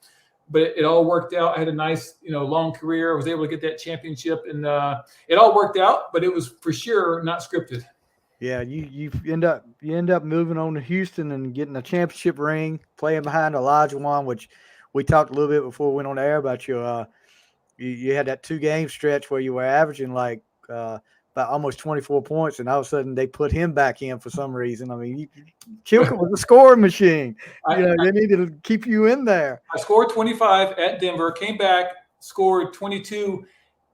but it all worked out. I had a nice, long career. I was able to get that championship, and it all worked out. But it was for sure not scripted. Yeah, you end up moving on to Houston and getting a championship ring, playing behind Olajuwon, which we talked a little bit before we went on the air about you had that 2-game stretch where you were averaging like about almost 24 points, and all of a sudden they put him back in for some reason. I mean, Chilcutt was a scoring machine. They needed to keep you in there. I scored 25 at Denver, came back, scored 22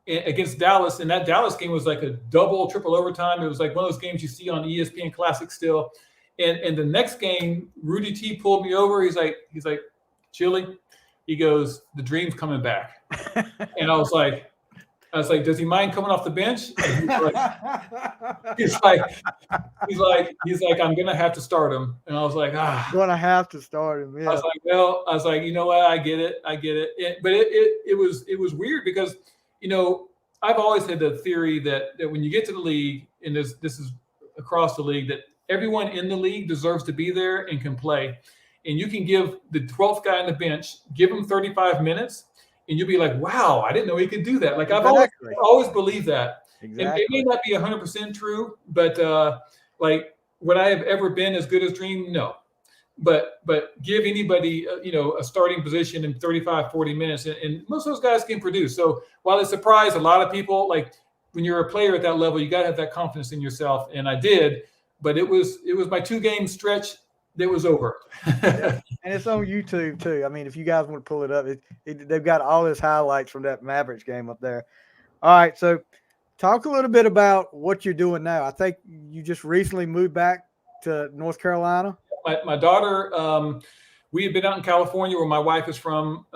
against Dallas, and that Dallas game was like a double, triple overtime. It was like one of those games you see on ESPN Classic still. And the next game, Rudy T pulled me over. He's like, Chili, he goes, the dream's coming back. And I was like, does he mind coming off the bench? He's like, I'm gonna have to start him. And I was like, gonna have to start him. Yeah. I was like, you know what? I get it. But it was weird because, I've always had the theory that when you get to the league, and this is across the league, that everyone in the league deserves to be there and can play. And you can give the 12th guy on the bench, give him 35 minutes, and you'll be like, wow, I didn't know he could do that. Like I've always believed that. Exactly. And it may not be 100% true, but like would I have ever been as good as Dream? No. But give anybody, a starting position in 35, 40 minutes, and most of those guys can produce. So while it surprised a lot of people, like when you're a player at that level, you got to have that confidence in yourself. And I did, but it was my 2-game stretch that was over. And it's on YouTube too. I mean, if you guys want to pull it up, they've got all his highlights from that Mavericks game up there. All right, so talk a little bit about what you're doing now. I think you just recently moved back to North Carolina. My daughter, we had been out in California where my wife is from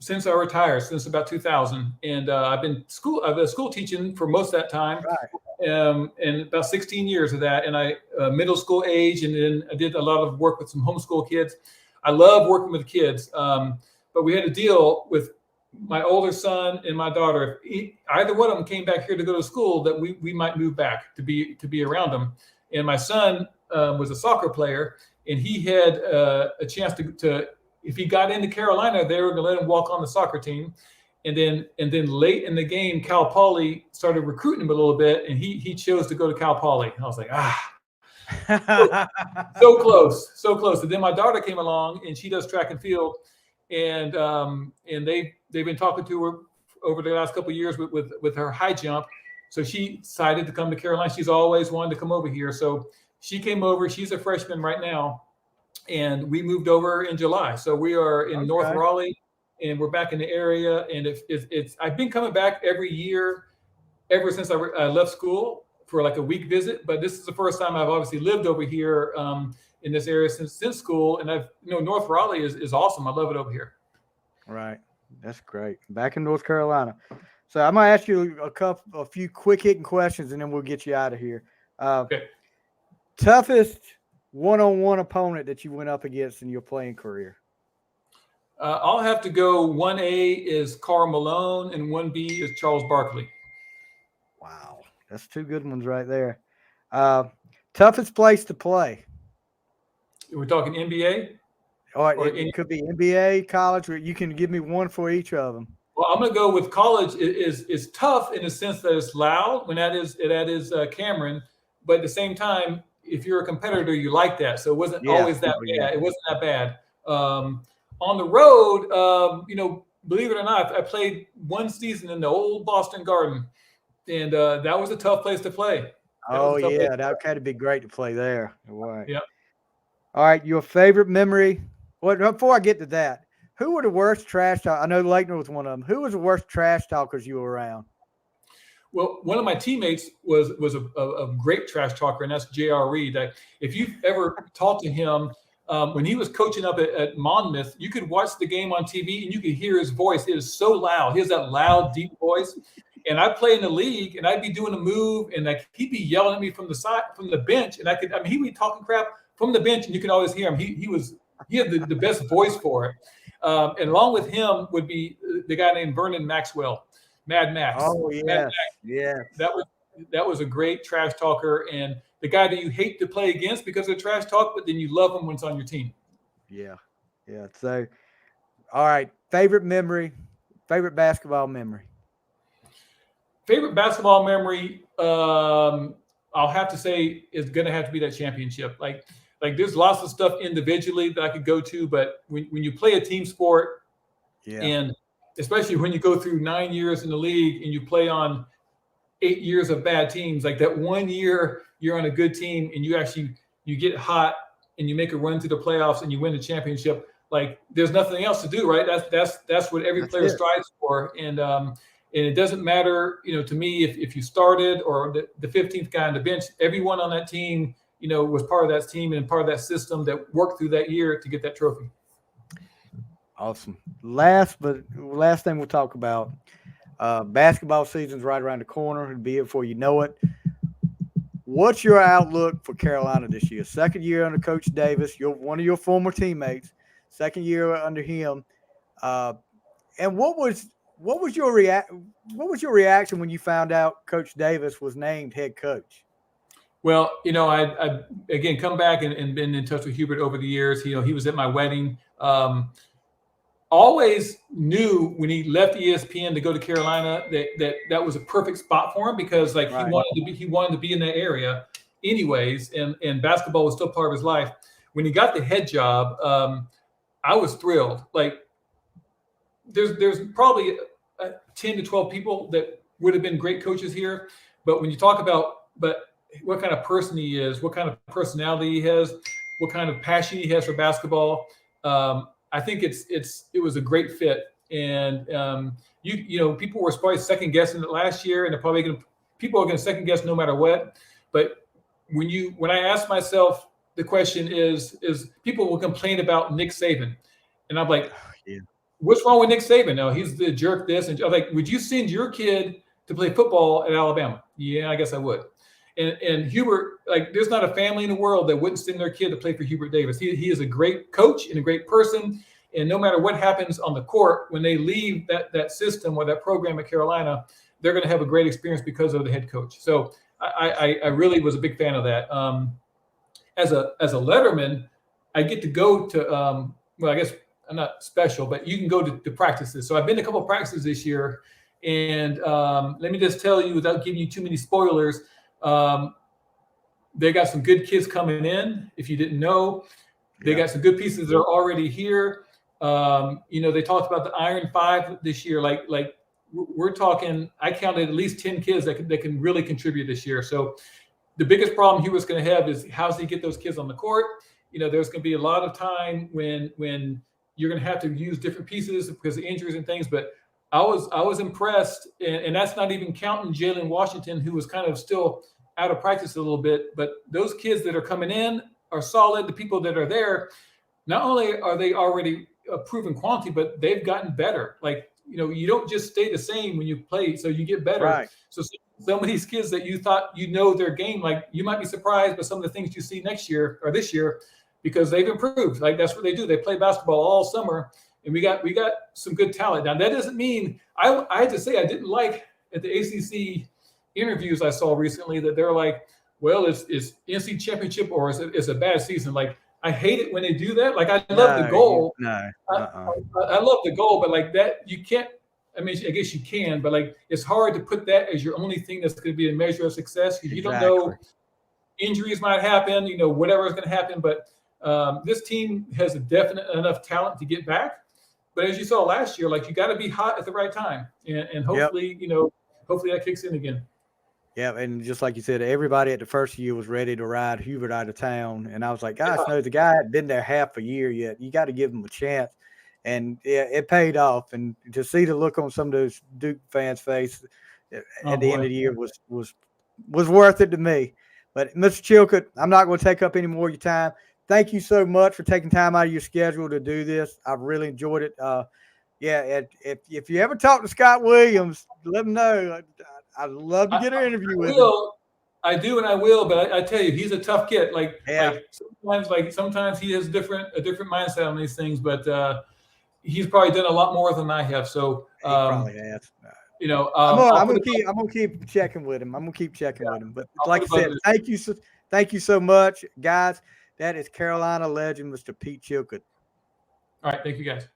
since I retired, since about 2000. And I've been school teaching for most of that time. Right. And about 16 years of that. And I middle school age, and then I did a lot of work with some homeschool kids. I love working with kids. But we had a deal with my older son and my daughter. If either one of them came back here to go to school, that we might move back to be around them. And my son was a soccer player, and he had a chance to if he got into Carolina, they were going to let him walk on the soccer team. And then late in the game, Cal Poly started recruiting him a little bit, and he chose to go to Cal Poly. And I was like, so close. And then my daughter came along, and she does track and field, and they've been talking to her over the last couple of years with her high jump. So she decided to come to Carolina. She's always wanted to come over here. So she came over. She's a freshman right now, and we moved over in July. So we are in North Raleigh, and we're back in the area. And it's I've been coming back every year ever since I left school for like a week visit. But this is the first time I've obviously lived over here in this area since school. And North Raleigh is awesome. I love it over here. Right. That's great. Back in North Carolina. So I'm going to ask you a few quick hitting questions, and then we'll get you out of here. Okay. Toughest one-on-one opponent that you went up against in your playing career? I'll have to go 1A is Karl Malone, and 1B is Charles Barkley. Wow. That's 2 good ones right there. Toughest place to play? We're talking NBA? Or it could be NBA, college, or you can give me one for each of them. Well, I'm going to go with college. Is tough in the sense that it's loud when that is Cameron, but at the same time, if you're a competitor, you like that. So it wasn't always that bad. It wasn't that bad. On the road, believe it or not, I played one season in the old Boston Garden, and that was a tough place to play. That had to be great to play there. Right. Yeah. All right, your favorite memory. Well, before I get to that, who were the worst trash talk? I know Lakener was one of them. Who was the worst trash talkers you were around? Well, one of my teammates was a great trash talker, and that's J.R. Reed. If you've ever talked to him, when he was coaching up at Monmouth, you could watch the game on TV and you could hear his voice. It is so loud. He has that loud, deep voice. And I'd play in the league, and I'd be doing a move, and he'd be yelling at me from the side, from the bench, and he'd be talking crap from the bench, and you could always hear him. He had the best voice for it. And along with him would be the guy named Vernon Maxwell. Mad Max. Oh, yeah. Yeah. That was a great trash talker, and the guy that you hate to play against because of trash talk, but then you love him when it's on your team. Yeah. Yeah. So, all right. Favorite basketball memory. Favorite basketball memory, I'll have to say is going to have to be that championship. Like there's lots of stuff individually that I could go to, but when you play a team sport, and especially when you go through 9 years in the league and you play on 8 years of bad teams, like that 1 year you're on a good team and you get hot and you make a run to the playoffs and you win the championship. Like there's nothing else to do, right? That's what every player strives for. And it doesn't matter, to me, if you started or the 15th guy on the bench, everyone on that team, was part of that team and part of that system that worked through that year to get that trophy. Awesome. Last thing we'll talk about, basketball season's right around the corner. It'll be here before you know it. What's your outlook for Carolina this year? Second year under Coach Davis. You're one of your former teammates. Second year under him. And what was your reaction when you found out Coach Davis was named head coach? Well, I again come back and been in touch with Hubert over the years. He was at my wedding. Always knew when he left ESPN to go to Carolina that was a perfect spot for him because he wanted to be in that area anyways, and basketball was still part of his life. When he got the head job, I was thrilled. Like there's probably 10 to 12 people that would have been great coaches here, but when you talk about what kind of person he is, what kind of personality he has, what kind of passion he has for basketball, I think it was a great fit, and people were probably second guessing it last year, and people are going to second guess no matter what. But when I ask myself the question is people will complain about Nick Saban, and I'm like, what's wrong with Nick Saban? No, he's the jerk. This and I'm like, would you send your kid to play football at Alabama? Yeah, I guess I would. And Hubert, there's not a family in the world that wouldn't send their kid to play for Hubert Davis. He is a great coach and a great person. And no matter what happens on the court, when they leave that system or that program at Carolina, they're going to have a great experience because of the head coach. So I really was a big fan of that. As a letterman, I get to go to I guess I'm not special, but you can go to practices. So I've been to a couple of practices this year, and let me just tell you, without giving you too many spoilers. They got some good kids coming in. If you didn't know, they got some good pieces that are already here. They talked about the Iron Five this year. Like we're talking, I counted at least 10 kids that can really contribute this year. So the biggest problem he was going to have is how does he get those kids on the court? There's going to be a lot of time when you're going to have to use different pieces because of injuries and things. But I was impressed, and that's not even counting Jalen Washington, who was kind of still out of practice a little bit. But those kids that are coming in are solid. The people that are there, not only are they already a proven quantity, but they've gotten better. You don't just stay the same when you play, so you get better. Right. So some of these kids that you thought their game, you might be surprised by some of the things you see next year or this year because they've improved. That's what they do. They play basketball all summer. And we got some good talent. Now, that doesn't mean I had to say I didn't like at the ACC interviews I saw recently that they're like, well, it's NC championship or it's a bad season. I hate it when they do that. I love the goal. I love the goal, but that you can't. I mean, I guess you can, but it's hard to put that as your only thing that's going to be a measure of success because you don't know injuries might happen. Whatever is going to happen, but this team has a definite enough talent to get back. But as you saw last year, you got to be hot at the right time, and hopefully, hopefully that kicks in again. Yeah, and just like you said, everybody at the first year was ready to ride Hubert out of town, and I was like, gosh, no, the guy hadn't been there half a year yet. You got to give him a chance, and it paid off. And to see the look on some of those Duke fans' face, at the end of the year was worth it to me. But Mr. Chilcutt, I'm not going to take up any more of your time. Thank you so much for taking time out of your schedule to do this. I've really enjoyed it. If you ever talk to Scott Williams, let him know. I'd love to get an interview with him. I do, and I will. But I tell you, he's a tough kid. Yeah. Sometimes he has a different mindset on these things. But he's probably done a lot more than I have. So he probably has. I'm gonna keep checking with him. I'm gonna keep checking with him. But like I said, thank you so much, guys. That is Carolina legend, Mr. Pete Chilcutt. All right, thank you, guys.